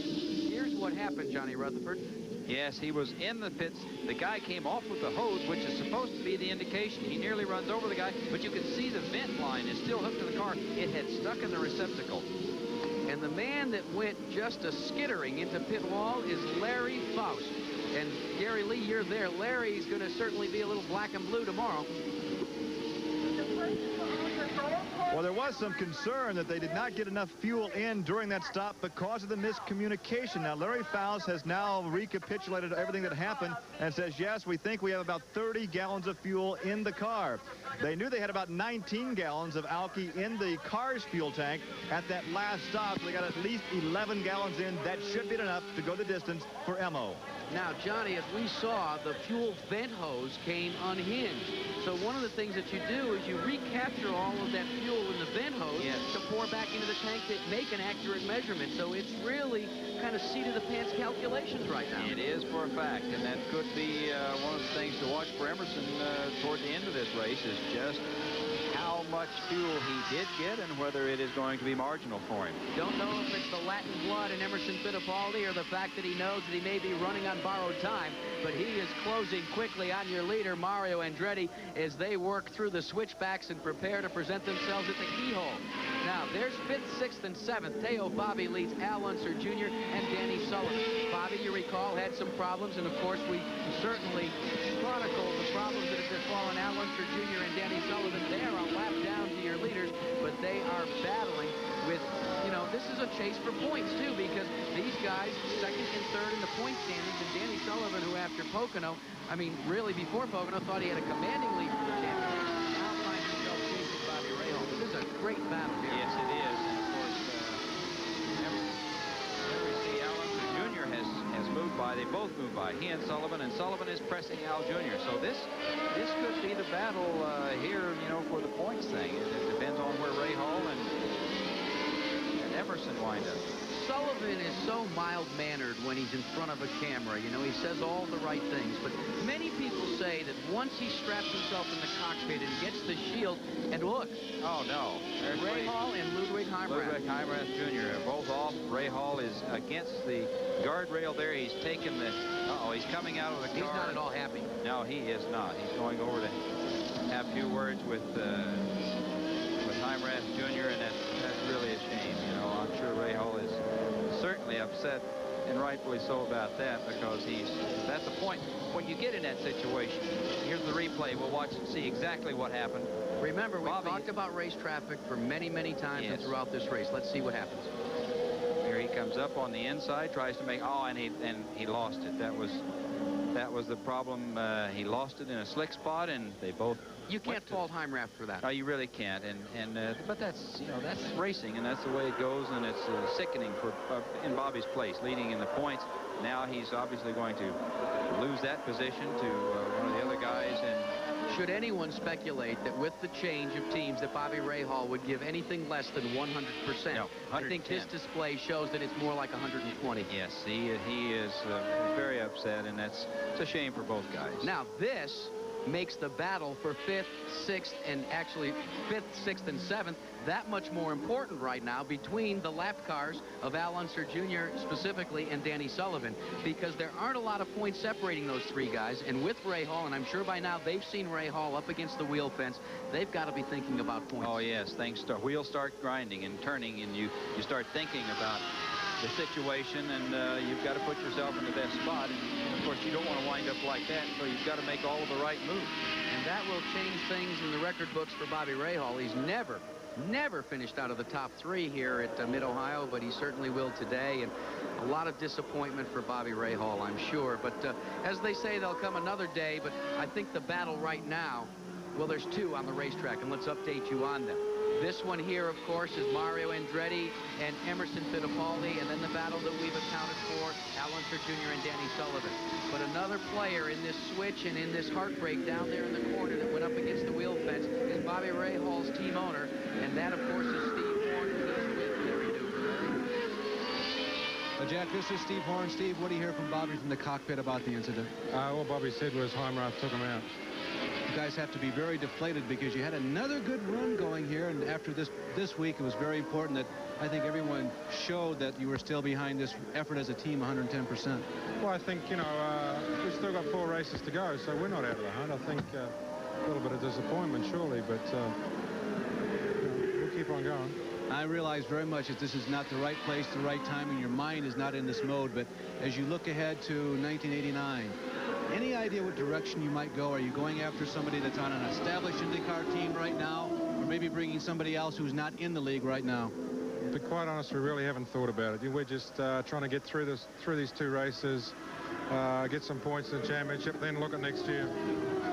S15: Here's what happened, Johnny Rutherford.
S2: Yes, he was in the pits. The guy came off with the hose, which is supposed to be the indication. He nearly runs over the guy, but you can see the vent line is still hooked to the car. It had stuck in the receptacle.
S15: And the man that went just a skittering into pit wall is Larry Faust. And Gary Lee, you're there. Larry's going to certainly be a little black and blue tomorrow.
S5: Well, there was some concern that they did not get enough fuel in during that stop because of the miscommunication. Now, Larry Faust has now recapitulated everything that happened and says, yes, we think we have about 30 gallons of fuel in the car. They knew they had about 19 gallons of alky in the car's fuel tank at that last stop. So they got at least 11 gallons in. That should be enough to go the distance for Emo.
S15: Now, Johnny, as we saw, the fuel vent hose came unhinged. So one of the things that you do is you recapture all of that fuel in the vent hose to pour back into the tank to make an accurate measurement. So it's really kind of seat-of-the-pants calculations right now.
S2: It is for a fact, and that could be one of the things to watch for Emerson toward the end of this race is just how much fuel he did get and whether it is going to be marginal for him.
S15: Don't know if it's the Latin blood in Emerson Fittipaldi or the fact that he knows that he may be running on borrowed time, but he is closing quickly on your leader, Mario Andretti, as they work through the switchbacks and prepare to present themselves at the keyhole. Now, there's 5th, 6th, and 7th. Teo Bobby leads Al Unser Jr. and Danny Sullivan. Bobby, you recall, had some problems, and of course, we certainly chronicled the problems that have befallen Al Unser Jr. and Danny Sullivan. They are a lap down to your leaders, but they are battling with, you know, this is a chase for points, too, because these guys, 2nd and 3rd in the point standings, and Danny Sullivan, who after Pocono, I mean, really before Pocono, thought he had a commanding lead for the championship, now finds himself chasing Bobby Rahal. This is a great battle here.
S2: Yes, it is. And of course, Al Unser Jr. has moved by. They both moved by. He and Sullivan is pressing Al Jr. So this could be the battle here, you know, for the points thing. It depends on where Rahal and Emerson wind up.
S15: Sullivan is so mild-mannered when he's in front of a camera. You know, he says all the right things. But many people say that once he straps himself in the cockpit and gets the shield, and look.
S2: Oh, no. There's
S15: Rahal and Ludwig Heimrath.
S2: Ludwig Heimrath Jr. are both off. Rahal is against the guardrail there. He's taken the... Uh-oh, he's coming out of the car.
S15: He's not at all happy.
S2: No, he is not. He's going over to have a few words with Heimrath Jr., and that's really a shame. You know, I'm sure Rahal is certainly upset, and rightfully so, about that, because that's the point. When you get in that situation, here's the replay. We'll watch and see exactly what happened.
S15: Remember, we talked about race traffic for many, many times and throughout this race. Let's see what happens.
S2: Here he comes up on the inside, tries to make, and he lost it. That was the problem. He lost it in a slick spot, and they both.
S15: You can't fault Heimrath for that.
S2: Oh, you really can't. But that's, you know, that's racing, and that's the way it goes, and it's sickening for in Bobby's place, leading in the points. Now he's obviously going to lose that position to one of the other guys. And
S15: should anyone speculate that with the change of teams that Bobby Rahal would give anything less than 100%?
S2: No, 110.
S15: I think this display shows that it's more like 120.
S2: Yes, he is very upset, and it's a shame for both guys.
S15: Now this makes the battle for 5th, 6th, and actually 5th, 6th, and 7th that much more important right now between the lap cars of Al Unser Jr. specifically and Danny Sullivan, because there aren't a lot of points separating those three guys. And with Rahal, and I'm sure by now they've seen Rahal up against the wheel fence, they've got to be thinking about points.
S2: Oh yes, wheels start grinding and turning, and you start thinking about the situation, and you've got to put yourself in the best spot. And of course, you don't want to wind up like that, so you've got to make all of the right moves.
S15: And that will change things in the record books for Bobby Rahal. He's never never finished out of the top 3 here at Mid-Ohio, but he certainly will today. And a lot of disappointment for Bobby Rahal, I'm sure. But as they say, there'll come another day. But I think the battle right now, well, there's 2 on the racetrack, and let's update you on them. This one here, of course, is Mario Andretti and Emerson Fittipaldi, and then the battle that we've accounted for, Al Unser Jr. and Danny Sullivan. But another player in this switch and in this heartbreak down there in the corner that went up against the wheel fence is Bobby Rahal's team owner, and that, of course, is Steve Horn, and he's with Larry Newberg.
S3: Jack, this is Steve Horn. Steve, what do you hear from Bobby from the cockpit about the incident?
S13: What Bobby said was Heimrath took him out.
S3: You guys have to be very deflated because you had another good run going here, and after this week, it was very important that I think everyone showed that you were still behind this effort as a team 110%.
S13: Well, I think, you know, we've still got 4 races to go, so we're not out of the hunt. I think a little bit of disappointment, surely, but we'll keep on going.
S3: I realize very much that this is not the right place, the right time, and your mind is not in this mode, but as you look ahead to 1989, any idea what direction you might go? Are you going after somebody that's on an established IndyCar team right now, or maybe bringing somebody else who's not in the league right now?
S13: To be quite honest, we really haven't thought about it. We're just trying to get through these 2 races, get some points in the championship, then look at next year.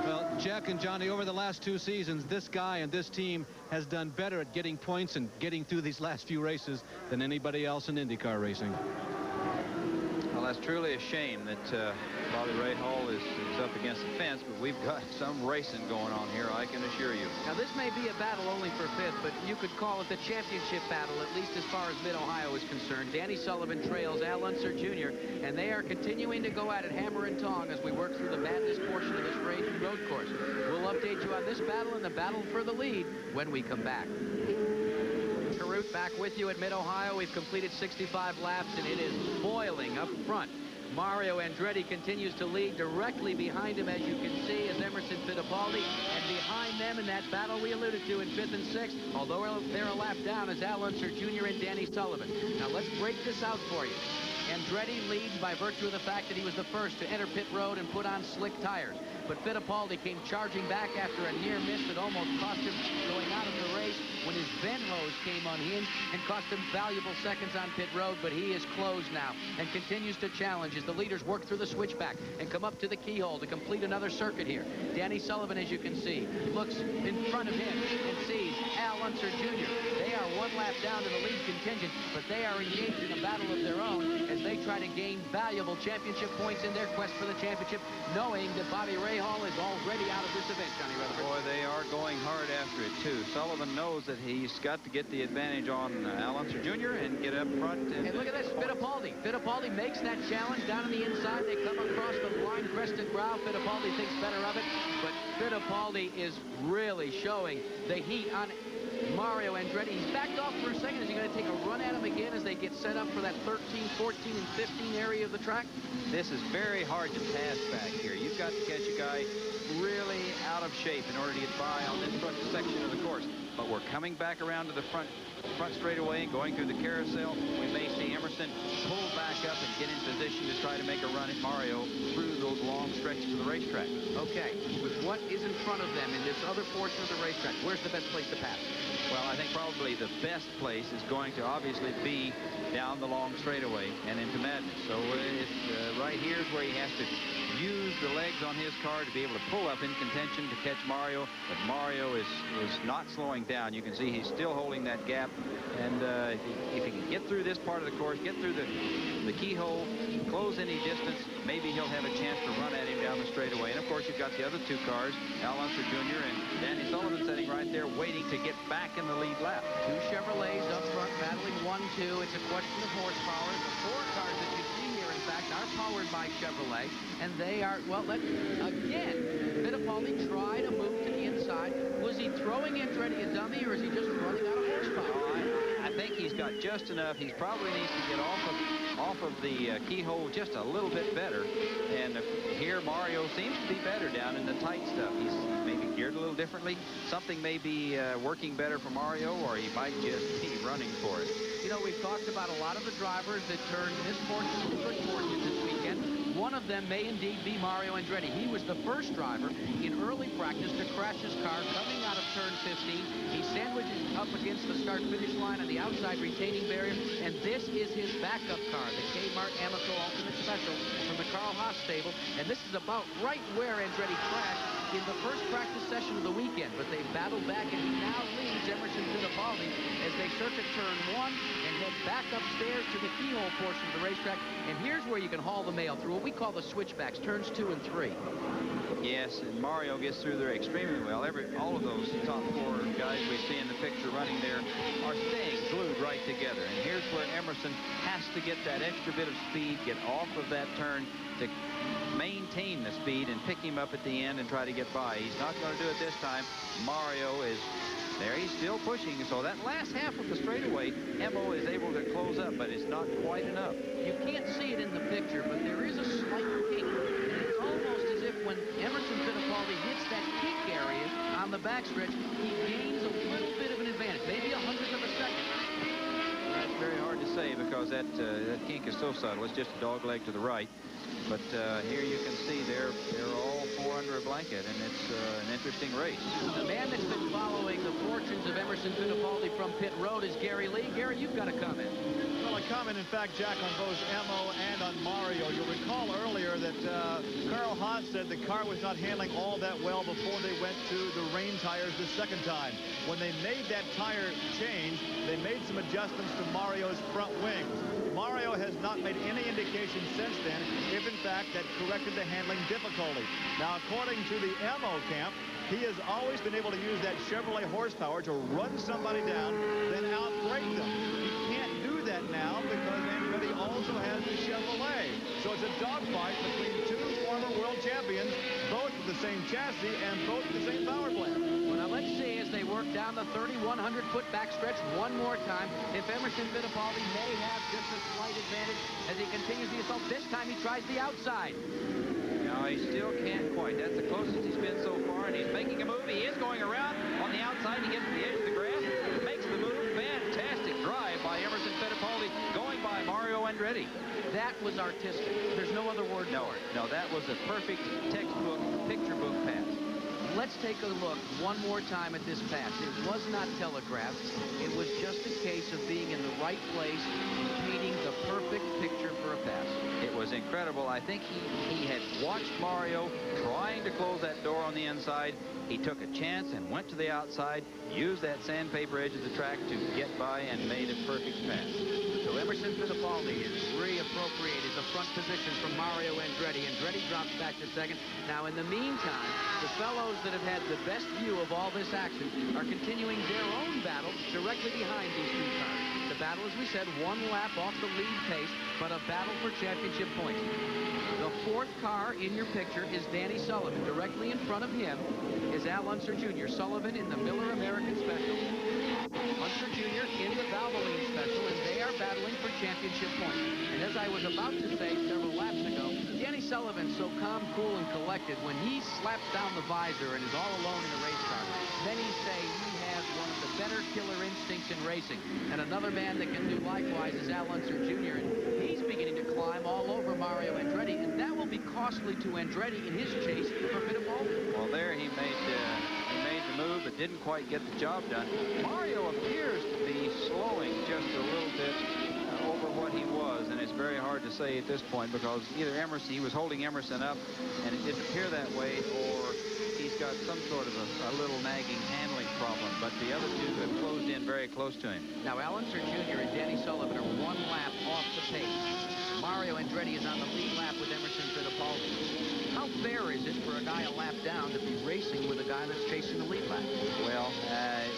S3: Well, Jack and Johnny, over the last 2 seasons, this guy and this team has done better at getting points and getting through these last few races than anybody else in IndyCar racing.
S2: Well, that's truly a shame that Bobby Rahal is up against the fence, but we've got some racing going on here, I can assure you.
S15: Now, this may be a battle only for 5th, but you could call it the championship battle, at least as far as Mid-Ohio is concerned. Danny Sullivan trails Al Unser Jr., and they are continuing to go at it hammer and tong as we work through the madness portion of this road course. We'll update you on this battle and the battle for the lead when we come back. Carruth back with you at Mid-Ohio. We've completed 65 laps, and it is boiling up front. Mario Andretti continues to lead. Directly behind him, as you can see, is Emerson Fittipaldi, and behind them in that battle we alluded to in 5th and 6th, although they're a lap down, is Al Unser Jr. and Danny Sullivan. Now let's break this out for you. Andretti leads by virtue of the fact that he was the first to enter pit road and put on slick tires. But Fittipaldi came charging back after a near miss that almost cost him going out of the race when his vent hose came unhinged and cost him valuable seconds on pit road. But he is closed now and continues to challenge as the leaders work through the switchback and come up to the keyhole to complete another circuit here. Danny Sullivan, as you can see, looks in front of him and sees Al Unser Jr. They are 1 lap down to the lead contingent, but they are engaged in a battle of their own as they try to gain valuable championship points in their quest for the championship, knowing that Bobby Rahal is already out of this event, Johnny Rutherford.
S2: Boy, they are going hard after it, too. Sullivan knows that he's got to get the advantage on Al Unser Jr. and get up front.
S15: And look at this, Fittipaldi. Fittipaldi makes that challenge down on the inside. They come across the line, crested brow. Fittipaldi thinks better of it, but Fittipaldi is really showing the heat on Mario Andretti. He's backed off for a second. Is he going to take a run at him again as they get set up for that 13, 14, and 15 area of the track?
S2: This is very hard to pass back here. You've got to catch a guy really out of shape in order to get by on this front section of the course. But we're coming back around to the front straightaway and going through the carousel. We may see Emerson pull back up and get in position to try to make a run at Mario through those long stretches of the racetrack.
S15: Okay, with what is in front of them in this other portion of the racetrack, where's the best place to pass?
S2: Well, I think probably the best place is going to obviously be down the long straightaway and into madness. So it's right here is where he has to use the legs on his car to be able to pull up in contention to catch Mario. But Mario is not slowing down. You can see he's still holding that gap. And if he can get through this part of the course, get through the keyhole, close any distance, maybe he'll have a chance to run at him down the straightaway. And, of course, you've got the other 2 cars, Al Unser Jr. and Danny Sullivan sitting right there waiting to get back in the lead lap.
S15: 2 Chevrolets up front battling 1-2. It's a question of horsepower. The 4 cars that you see here, in fact, are powered by Chevrolet. And they are, well, again, Fittipaldi try to move to the inside. Was he throwing Andretti a dummy, or is he just running out of horsepower?
S2: I think he's got just enough. He probably needs to get off of the keyhole just a little bit better. And here Mario seems to be better down in the tight stuff. He's maybe geared a little differently. Something may be working better for Mario, or he might just be running for it.
S15: You know, we've talked about a lot of the drivers that turned misfortune to good fortune this weekend. One of them may indeed be Mario Andretti. He was the first driver in early practice practice to crash his car coming out of turn 15. He sandwiches up against the start-finish line on the outside retaining barrier, and this is his backup car, the Kmart Amoco Ultimate Special from the Carl Haas stable, and this is about right where Andretti crashed in the first practice session of the weekend, but they battled back, and he now leads Emerson Fittipaldi as they circuit turn 1 and head back upstairs to the keyhole portion of the racetrack. And here's where you can haul the mail through what we call the switchbacks, turns 2 and 3.
S2: Yes, and Mario gets through there extremely well. All of those top 4 guys we see in the picture running there are staying glued right together. And here's where Emerson has to get that extra bit of speed, get off of that turn to maintain the speed and pick him up at the end and try to get by. He's not going to do it this time. Mario is there. He's still pushing. So that last half of the straightaway, Emo is able to close up, but it's not quite enough.
S15: You can't see it in the picture, but there is a slight kink. And it's almost as if when Emerson Fittipaldi hits that kink area on the backstretch, he gains a little bit of an advantage, maybe a hundredth of a second.
S2: That's very hard to say because that kink is so subtle. It's just a dog leg to the right. But here you can see they're all 4 under a blanket, and it's an interesting race.
S15: The man that's been following the fortunes of Emerson Fittipaldi from pit road is Gary Lee. Gary, you've got a comment.
S5: Well, a comment, in fact, Jack, on both Emo and on Mario. You'll recall earlier that Carl Haas said the car was not handling all that well before they went to the rain tires the second time. When they made that tire change, they made some adjustments to Mario's front wings. Mario has not made any indication since then if, in fact, that corrected the handling difficulty. Now, according to the Emo camp, he has always been able to use that Chevrolet horsepower to run somebody down, then outbrake them. He can't do that now because Andretti also has the Chevrolet. So it's a dogfight between 2 former world champions, both with the same chassis and both the same power plant.
S15: Well, now let's see as they work down the 3,100-foot backstretch one more time if Emerson Fittipaldi may have just a slight advantage as he continues the assault. This time he tries the outside.
S2: No, he still can't quite. That's the closest he's been so far, and he's making a move. He is going around on the outside. He gets to the edge of the grass, makes the move. Fantastic drive by Emerson Fittipaldi, going by Mario Andretti.
S15: That was artistic. There's no other word for it.
S2: No, that was a perfect textbook, picture book pass.
S15: Let's take a look one more time at this pass. It was not telegraphed. It was just a case of being in the right place and painting the perfect picture for a pass.
S2: It was incredible. I think he had watched Mario trying to close that door on the inside. He took a chance and went to the outside, used that sandpaper edge of the track to get by and made a perfect pass.
S15: So Emerson Fittipaldi is reappropriated the front position from Mario Andretti. Andretti drops back to second. Now, in the meantime, the fellows that have had the best view of all this action are continuing their own battle directly behind these 2 cars. The battle, as we said, 1 lap off the lead pace, but a battle for championship points. The 4th car in your picture is Danny Sullivan. Directly in front of him is Al Unser Jr. Sullivan in the Miller American Special. Unser Jr. in the Valvoline Special, and they are battling for championship points. And as I was about to say several laps ago, Danny Sullivan so calm, cool, and collected when he slaps down the visor and is all alone in a race car. Many say he has one of the better killer instincts in racing. And another man that can do likewise is Al Unser Jr. And he's beginning to climb all over Mario Andretti, and that will be costly to Andretti in his chase for Fittipaldi.
S2: Well, there he made the move, but didn't quite get the job done. Mario appears to be slowing just a little bit over what he was, and it's very hard to say at this point because either he was holding Emerson up, and it didn't appear that way, or he's got some sort of a little nagging handling problem, but the other 2 have closed in very close to him.
S15: Now, Al Unser Jr. and Danny Sullivan are 1 lap off the pace. Mario Andretti is on the lead lap with Emerson Fittipaldi. How fair is it for a guy a lap down to be racing with a guy that's chasing the lead lap?
S2: Well,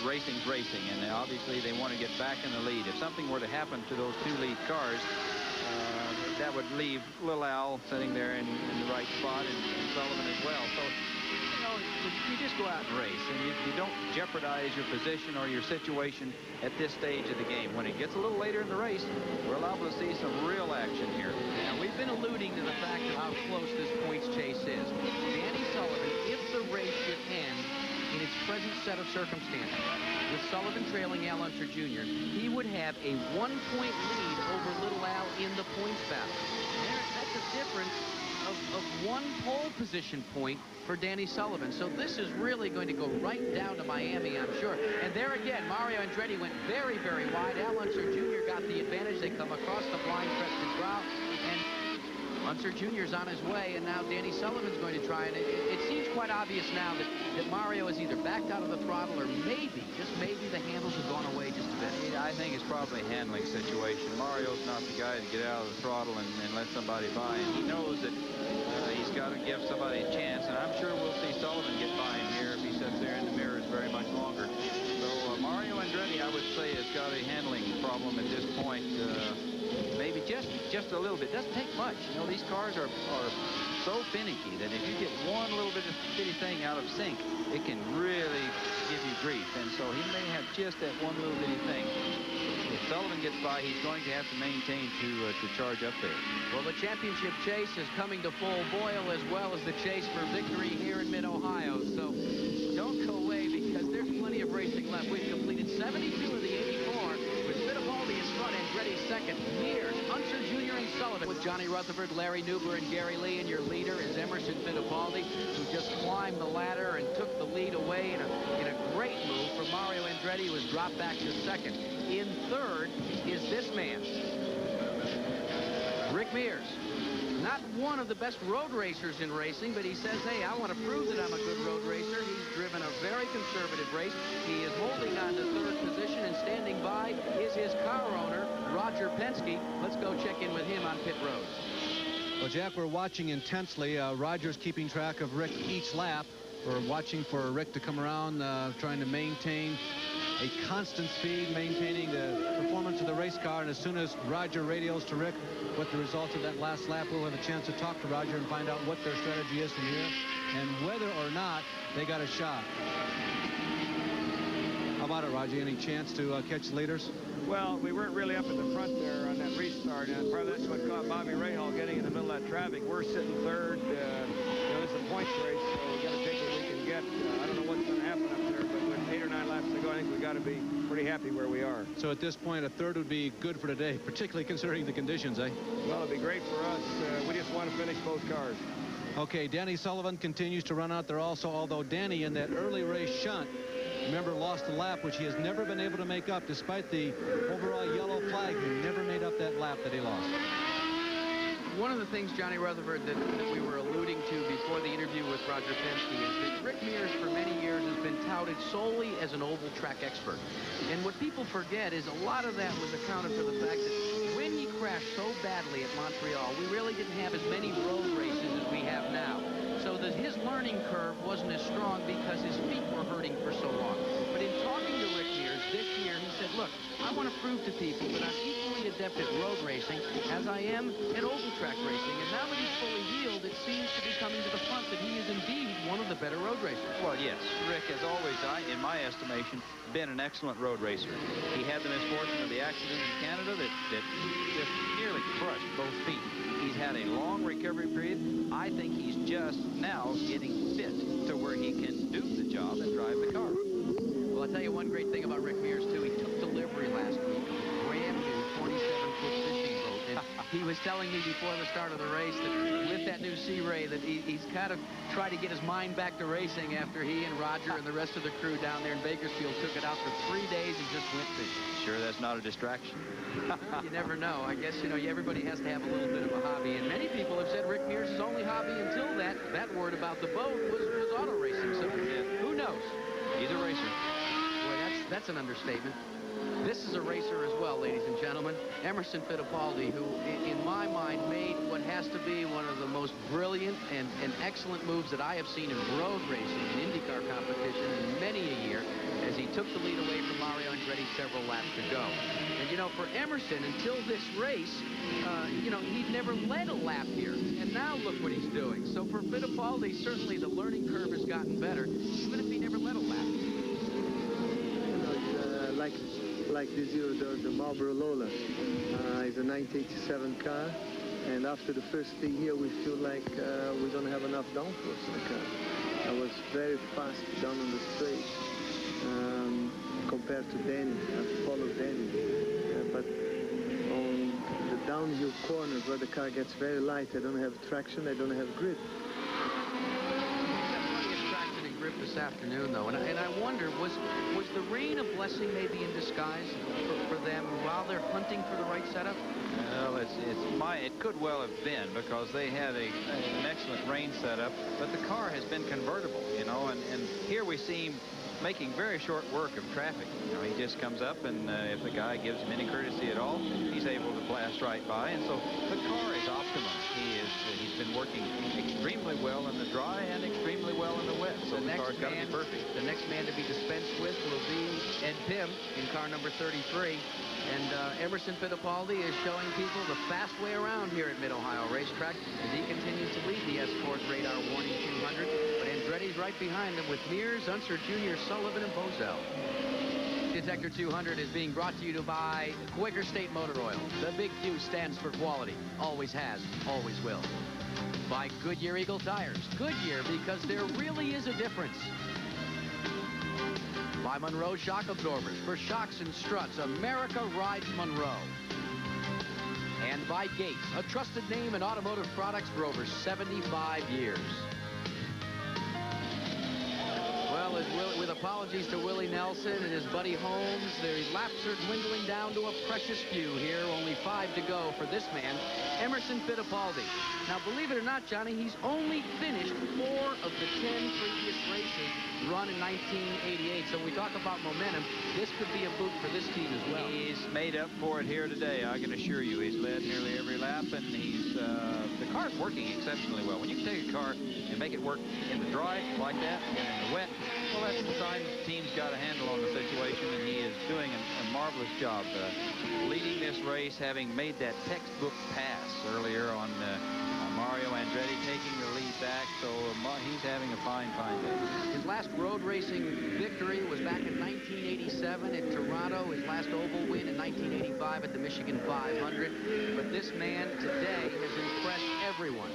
S2: racing's racing, and obviously they want to get back in the lead. If something were to happen to those 2 lead cars, that would leave Little Al sitting there in the right spot, and Sullivan as well. So, you know, you just go out and race, and you don't jeopardize your position or your situation at this stage of the game. When it gets a little later in the race, we're liable to see some real action here.
S15: Now, we've been alluding to the fact of how close this points chase is. Danny Sullivan, if the race should end in its present set of circumstances, with Sullivan trailing Al Unser Jr., he would have a 1-point lead over Little Al in the points battle. That's a difference of one pole position point for Danny Sullivan. So this is really going to go right down to Miami, I'm sure. And there again, Mario Andretti went very, very wide. Al Unser Jr. got the advantage. They come across the blind crested brow, and Unser Jr.'s on his way, and now Danny Sullivan's going to try. And it seems quite obvious now that Mario has either backed out of the throttle or maybe, just maybe, the handles have gone away just a bit.
S2: I think it's probably a handling situation. Mario's not the guy to get out of the throttle and let somebody by, and he knows that he's got to give somebody a chance, and I'm sure we'll see Sullivan get by him here if he sits there in the mirrors very much longer. So Mario Andretti, I would say, has got a handling problem at this point. Maybe just a little bit. Doesn't take much. You know, these cars are so finicky that if you get one little bitty thing out of sync, it can really give you grief. And so he may have just that one little bitty thing. If Sullivan gets by, he's going to have to maintain to charge up there.
S15: Well, the championship chase is coming to full boil, as well as the chase for victory here in Mid-Ohio. So don't go away, because there's plenty of racing left. We've completed 72 of the 84 with Fittipaldi in front, Andretti second, Mears, Unser Jr. and Sullivan with Johnny Rutherford, Larry Newber, and Gary Lee. And your leader is Emerson Fittipaldi, who just climbed the ladder and took the lead away in a great move from Mario Andretti, who was dropped back to second. In third is this man, Rick Mears. Not one of the best road racers in racing, but he says, hey, I want to prove that I'm a good road racer. He's driven a very conservative race. He is holding on to third position, and standing by is his car owner, Roger Penske. Let's go check in with him on pit road.
S3: Well, Jack, we're watching intensely. Roger's keeping track of Rick each lap. We're watching for Rick to come around, trying to maintain a constant speed, maintaining the performance of the race car. And as soon as Roger radios to Rick what the results of that last lap, we'll have a chance to talk to Roger and find out what their strategy is from here and whether or not they got a shot. How about it, Roger? Any chance to catch the leaders?
S6: Well, we weren't really up in the front there on that restart, and part of that's what caught Bobby Rahal getting in the middle of that traffic. We're sitting third. You know, it's a points race, so we got to take what we can get. I don't know what's going to happen up there, but with 8 or 9 laps to go, I think we got to be pretty happy where we are.
S3: So at this point, a third would be good for today, particularly considering the conditions, eh?
S6: Well, it'd be great for us. We just want to finish both cars.
S3: Okay, Danny Sullivan continues to run out there also, although Danny in that early race shunt, remember, lost a lap, which he has never been able to make up, despite the overall yellow flag. He never made up that lap that he lost.
S15: One of the things, Johnny Rutherford, that we were alluding to before the interview with Roger Penske is that Rick Mears for many years has been touted solely as an oval track expert. And what people forget is a lot of that was accounted for the fact that when he crashed so badly at Montreal, we really didn't have as many road races as we have now. So that his learning curve wasn't as strong because his feet were hurting for so long. But in talking to Rick Mears this year, he said, look, I want to prove to people that I'm equally adept at road racing as I am at oval track racing. And now that he's fully healed, it seems to be coming to the front that he is indeed one of the better road racers.
S2: Well, yes, Rick has always, in my estimation, been an excellent road racer. He had the misfortune of the accident in Canada that just nearly crushed both feet. He's had a long recovery period. I think he's just now getting fit to where he can do the job and drive the car.
S15: Well, I'll tell you one great thing about Rick Mears, too. He took delivery last week of a brand new 27-foot fishing boat. And he was telling me before the start of the race that with that new Sea Ray that he's kind of tried to get his mind back to racing after he and Roger and the rest of the crew down there in Bakersfield took it out for 3 days and just went fishing.
S2: Sure that's not a distraction?
S15: You never know. I guess, you know, everybody has to have a little bit of a hobby. And many people have said Rick Mears' only hobby until that word about the boat was auto racing. So who knows?
S2: He's a racer.
S15: Boy, that's an understatement. This is a racer as well, ladies and gentlemen. Emerson Fittipaldi, who, in my mind, made what has to be one of the most brilliant and excellent moves that I have seen in road racing, in IndyCar competition, in many a year, as he took the lead away from Mario Andretti several laps to go. And, you know, for Emerson, until this race, you know, he'd never led a lap here. And now look what he's doing. So for Fittipaldi, certainly the learning curve has gotten better, even if he never led a lap.
S7: Like this year, the Marlboro Lola is a 1987 car, and after the first thing here, we feel like we don't have enough downforce in the car. I was very fast down on the straight compared to Danny. I followed Danny, but on the downhill corners where the car gets very light. They don't have traction, they don't have grip.
S15: Traction and grip this afternoon, though, and I wonder, was the rain a blessing maybe in disguise for them while they're hunting for the right setup?
S2: Well, it could well have been, because they had an excellent rain setup, but the car has been convertible, you know, and here we see him making very short work of traffic. You know, he just comes up, and if the guy gives him any courtesy at all, he's able to blast right by, and so the car is optimum. He's been working extremely well in the dry and extremely well in the wet, so the car's got to be perfect.
S15: The next man to be dispensed with will be Ed Pim in car number 33. And Emerson Fittipaldi is showing people the fast way around here at Mid-Ohio Racetrack as he continues to lead the Escort Radar Warning 200. But Andretti's right behind him with Mears, Unser Jr., Sullivan, and Bozell. Detector 200 is being brought to you by Quaker State Motor Oil. The big Q stands for quality. Always has, always will. By Goodyear Eagle Tires. Goodyear, because there really is a difference. By Monroe Shock Absorbers. For shocks and struts, America rides Monroe. And by Gates, a trusted name in automotive products for over 75 years. Well, with apologies to Willie Nelson and his buddy Holmes, their laps are dwindling down to a precious few here. Only 5 to go for this man, Emerson Fittipaldi. Now, believe it or not, Johnny, he's only finished 4 of the 10 previous races run in 1988. So when we talk about momentum, this could be a boot for this team as well.
S2: He's made up for it here today, I can assure you. He's led nearly every lap, and the car's working exceptionally well. When you can take a car and make it work in the dry like that and in the wet, well, that's the sign the team's got a handle on the situation, and he is doing a marvelous job leading this race, having made that textbook pass earlier on Mario Andretti taking the lead back, so he's having a fine day.
S15: His last road racing victory was back in 1987 at Toronto. His last oval win in 1985 at the Michigan 500. But this man today has impressed everyone.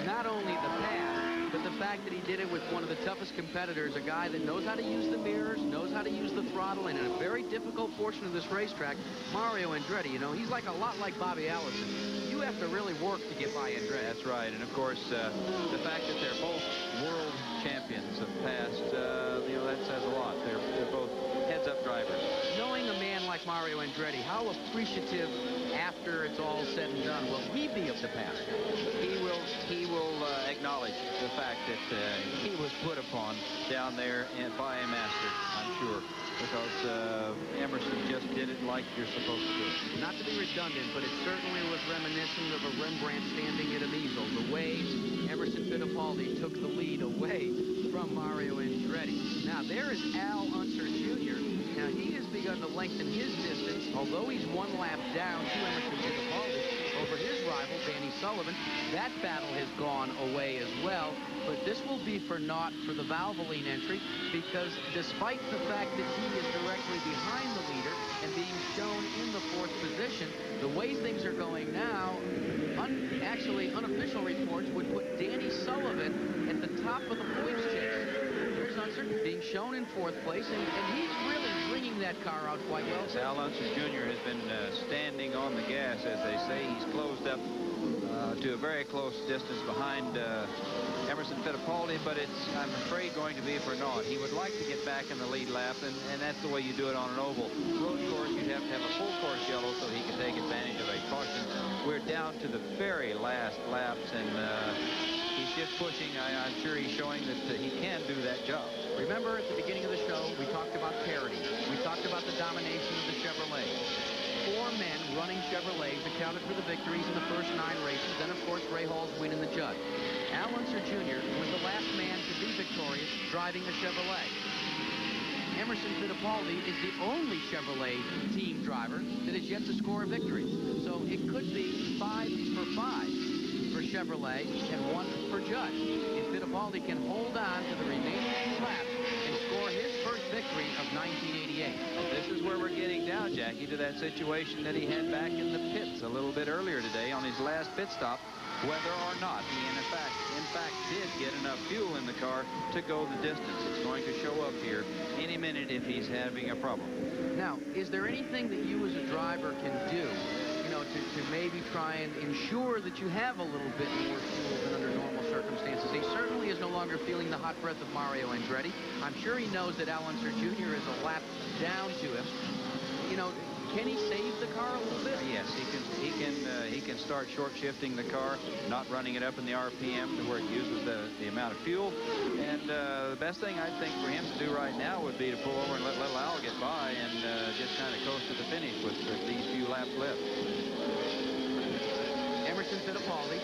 S15: Not only the pass, but the fact that he did it with one of the toughest competitors, a guy that knows how to use the mirrors, knows how to use the throttle, and in a very difficult portion of this racetrack, Mario Andretti, you know, he's like a lot like Bobby Allison. You have to really work to get by Andretti.
S2: That's right, and of course, the fact that they're both world champions of past, you know, that says a lot. They're both heads-up drivers.
S15: Knowing a man like Mario Andretti, how appreciative after it's all said and done will he be of the past?
S2: He will acknowledge the fact that he was put upon down there by a master, I'm sure, because Emerson just did it like you're supposed to do.
S15: Not to be redundant, but it certainly was reminiscent of a Rembrandt standing at an easel. The way Emerson Fittipaldi took the lead away from Mario Andretti. Now, there is Al Unser Jr. Now, he has begun to lengthen his distance, although he's 1 lap down to Emerson Fittipaldi over his rival, Danny Sullivan. That battle has gone away as well, but this will be for naught for the Valvoline entry, because despite the fact that he is directly behind the leader and being shown in the 4th position, the way things are going now, actually unofficial reports would put Danny Sullivan at the top of the points chase. There's Unser being shown in 4th place, and he's really bringing that car out quite well.
S2: Yes, Al Unser Jr. has been standing on the gas, as they say. He's closed up to a very close distance behind Emerson Fittipaldi, but it's, I'm afraid, going to be for naught. He would like to get back in the lead lap, and that's the way you do it on an oval. Road course, you'd have to have a full course yellow so he can take advantage of a caution. We're down to the very last laps, and he's just pushing. I'm sure he's showing that he can do that job.
S15: Remember, at the beginning of the show, we talked about parity. We talked about the domination of the Chevrolet. 4 men running Chevrolets accounted for the victories in the first 9 races. Then, of course, Ray Hall's win in the Judd. Al Unser Jr. was the last man to be victorious driving a Chevrolet. Emerson Fittipaldi is the only Chevrolet team driver that has yet to score a victory. So it could be 5 for 5 for Chevrolet and 1 for Judd. If Fittipaldi can hold on to the remaining 2 laps and score his first victory of 1988.
S2: This is where we're getting down, Jackie, to that situation that he had back in the pits a little bit earlier today on his last pit stop, whether or not he in fact did get enough fuel in the car to go the distance. It's going to show up here any minute if he's having a problem.
S15: Now, is there anything that you as a driver can do? You to maybe try and ensure that you have a little bit more fuel than under normal circumstances. He certainly is no longer feeling the hot breath of Mario Andretti. I'm sure he knows that Al Unser Jr. is a lap down to him. You know, can he save the car a little bit?
S2: Yes, he can start short shifting the car, not running it up in the RPM to where it uses the amount of fuel. And the best thing I think for him to do right now would be to pull over and let little Al get by and just kind of coast to the finish with these few laps left.
S15: Emerson Fittipaldi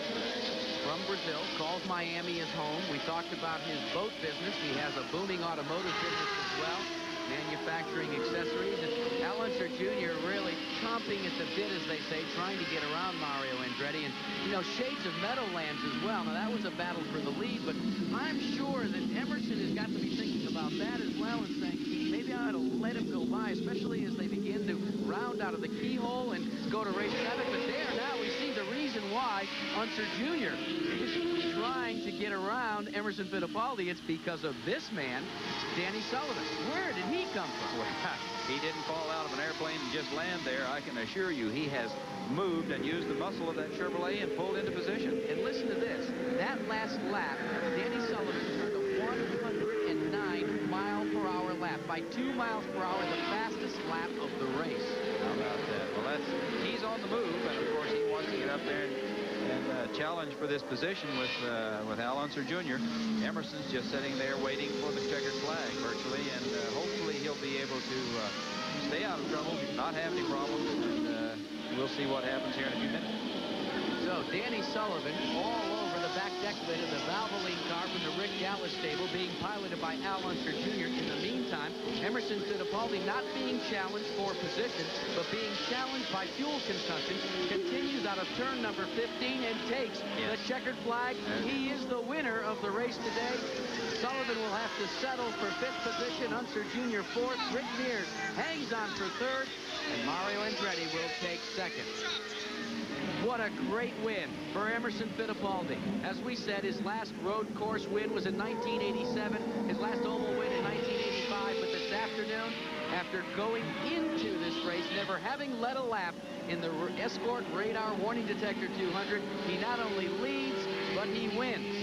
S15: from Brazil calls Miami his home. We talked about his boat business. He has a booming automotive business as well, manufacturing accessories. And Al Unser Jr. really chomping at the bit, as they say, trying to get around Mario Andretti. And, you know, shades of Meadowlands as well. Now, that was a battle for the lead, but I'm sure that Emerson has got to be thinking about that as well and saying, maybe I ought to let him go by, especially as they begin to round out of the keyhole and go to race 7. But there now we see the reason why Unser Jr. is trying to get around Emerson Fittipaldi. It's because of this man, Danny Sullivan. Where did he come from?
S2: Well, he didn't fall out of an airplane and just land there. I can assure you he has moved and used the muscle of that Chevrolet and pulled into position.
S15: And listen to this. That last lap, Danny Sullivan turned a 109-mile-per-hour lap. By 2 miles per hour, the fastest lap of the race.
S2: How about that? Well, he's on the move, and of course he wants to get up there and challenge for this position with Al Unser Jr. Emerson's just sitting there waiting for the checkered flag virtually, and hopefully he'll be able to stay out of trouble, not have any problems, and we'll see what happens here in a few minutes.
S15: So Danny Sullivan all over the back deck lid of the Valvoline car from the Rick Gallis stable, being piloted by Al Unser Jr. In the meantime, Emerson Fittipaldi not being challenged for position, but being challenged by fuel consumption, continues out of turn number 15 and takes the checkered flag. He is the winner of the race today. Sullivan will have to settle for 5th position. Unser Jr. 4th. Rick Mears hangs on for 3rd, and Mario Andretti will take 2nd. What a great win for Emerson Fittipaldi. As we said, his last road course win was in 1987, his last oval win in 1985, but this afternoon, after going into this race, never having led a lap in the Escort Radar Warning Detector 200, he not only leads, but he wins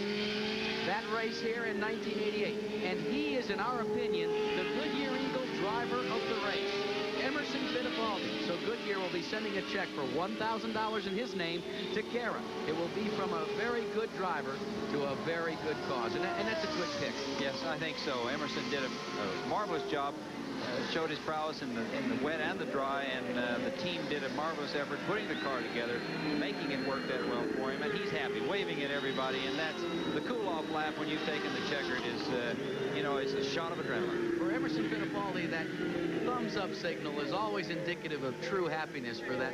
S15: that race here in 1988. And he is, in our opinion, the Goodyear Eagle driver of the race. Emerson Fittipaldi. So Goodyear will be sending a check for $1,000 in his name to Kara. It will be from a very good driver to a very good cause. And that's a good pick.
S2: Yes, I think so. Emerson did a marvelous job. Showed his prowess in the wet and the dry, and the team did a marvelous effort putting the car together, making it work that well for him, and he's happy, waving at everybody, and that's the cool-off lap when you've taken the checkered is, you know, it's a shot of adrenaline.
S15: For Emerson Fittipaldi, that thumbs-up signal is always indicative of true happiness for that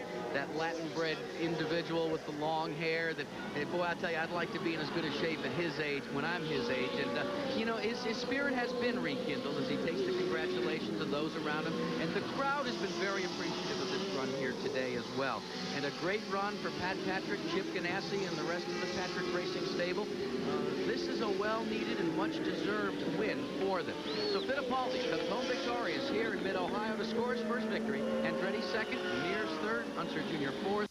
S15: Latin-bred individual with the long hair that, boy, I tell you, I'd like to be in as good a shape at his age when I'm his age. And, you know, his spirit has been rekindled as he takes the congratulations of those around him. And the crowd has been very appreciative of this run here today as well. And a great run for Pat Patrick, Chip Ganassi, and the rest of the Patrick Racing stable. This is a well-needed and much-deserved win for them. So Fittipaldi comes home victorious here in Mid-Ohio to score his first victory. Andretti 2nd, Mears 3rd, Unser Jr. 4th.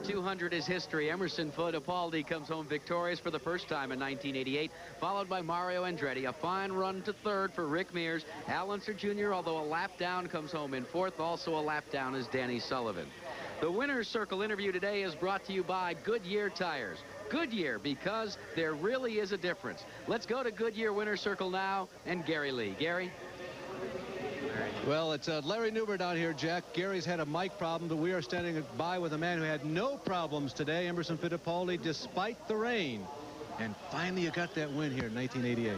S15: 200 is history. Emerson Fittipaldi comes home victorious for the first time in 1988, followed by Mario Andretti. A fine run to 3rd for Rick Mears. Al Unser Jr., although a lap down, comes home in 4th. Also a lap down is Danny Sullivan. The Winner's Circle interview today is brought to you by Goodyear Tires. Goodyear, because there really is a difference. Let's go to Goodyear Winner's Circle now, and Gary Lee. Gary?
S3: Well, it's Larry Newbert out here, Jack. Gary's had a mic problem, but we are standing by with a man who had no problems today, Emerson Fittipaldi, despite the rain. And finally, you got that win here in 1988.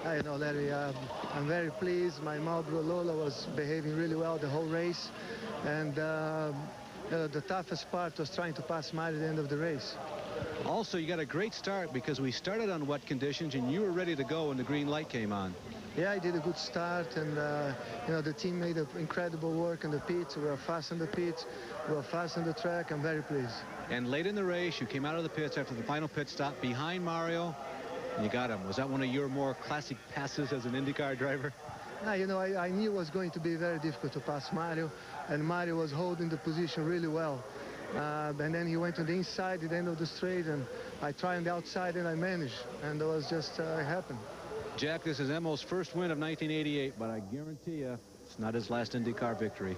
S7: I know, Larry. I'm very pleased. My Marlboro Lola was behaving really well the whole race. And the toughest part was trying to pass Mario at the end of the race.
S3: Also, you got a great start because we started on wet conditions, and you were ready to go when the green light came on.
S7: Yeah, I did a good start, and you know, the team made incredible work in the pits. We were fast in the pits, we were fast on the track. I'm very pleased.
S3: And late in the race, you came out of the pits after the final pit stop behind Mario, and you got him. Was that one of your more classic passes as an IndyCar driver?
S7: You know, I knew it was going to be very difficult to pass Mario, and Mario was holding the position really well. And then he went to the inside at the end of the straight, and I tried on the outside, and I managed, and it was just it happened.
S3: Jack, this is Emo's first win of 1988, but I guarantee you it's not his last IndyCar victory.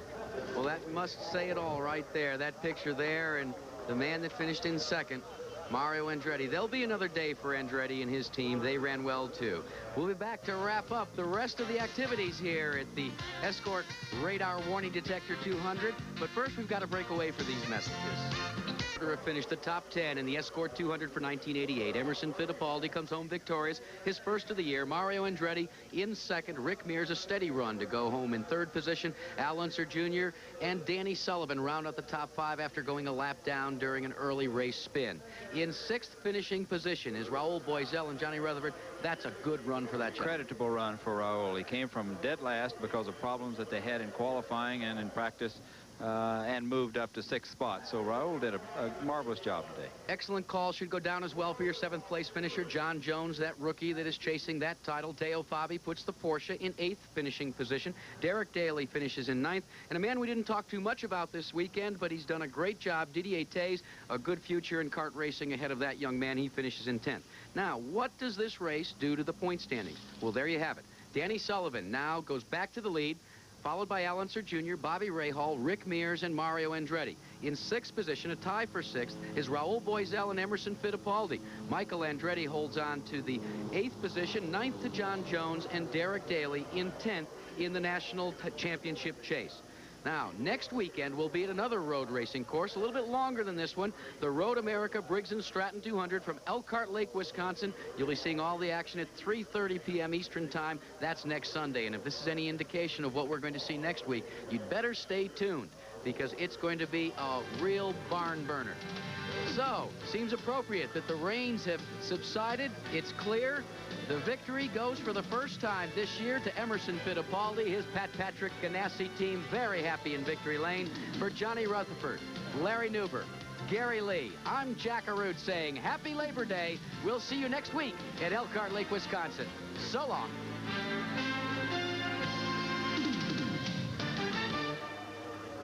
S15: Well, that must say it all right there. That picture there, and the man that finished in second, Mario Andretti. There'll be another day for Andretti and his team. They ran well, too. We'll be back to wrap up the rest of the activities here at the Escort Radar Warning Detector 200. But first, we've got to break away for these messages. Finished the top 10 in the Escort 200 for 1988. Emerson Fittipaldi comes home victorious, his first of the year. Mario Andretti in second. Rick Mears a steady run to go home in third position. Al Unser Jr. and Danny Sullivan round out the top 5 after going a lap down during an early race spin. In sixth finishing position is Raul Boesel and Johnny Rutherford. That's a good run for that gentleman.
S2: Creditable run for Raul. He came from dead last because of problems that they had in qualifying and in practice. And moved up to 6th spot. So Raul did a marvelous job today.
S15: Excellent call. Should go down as well for your 7th place finisher, John Jones, that rookie that is chasing that title. Deo Fabi puts the Porsche in 8th finishing position. Derek Daly finishes in 9th. And a man we didn't talk too much about this weekend, but he's done a great job. Didier Tays, a good future in kart racing ahead of that young man. He finishes in 10th. Now, what does this race do to the point standings? Well, there you have it. Danny Sullivan now goes back to the lead, followed by Al Unser Jr., Bobby Rahal, Rick Mears, and Mario Andretti. In 6th position, a tie for 6th, is Raul Boesel and Emerson Fittipaldi. Michael Andretti holds on to the 8th position, 9th to John Jones, and Derek Daly in 10th in the National Championship chase. Now, next weekend, we'll be at another road racing course, a little bit longer than this one, the Road America Briggs & Stratton 200 from Elkhart Lake, Wisconsin. You'll be seeing all the action at 3:30 p.m. Eastern Time. That's next Sunday. And if this is any indication of what we're going to see next week, you'd better stay tuned, because it's going to be a real barn burner. So, seems appropriate that the rains have subsided. It's clear. The victory goes for the first time this year to Emerson Fittipaldi, his Pat Patrick Ganassi team. Very happy in victory lane. For Johnny Rutherford, Larry Newber, Gary Lee, I'm Jack Arute saying Happy Labor Day. We'll see you next week at Elkhart Lake, Wisconsin. So long.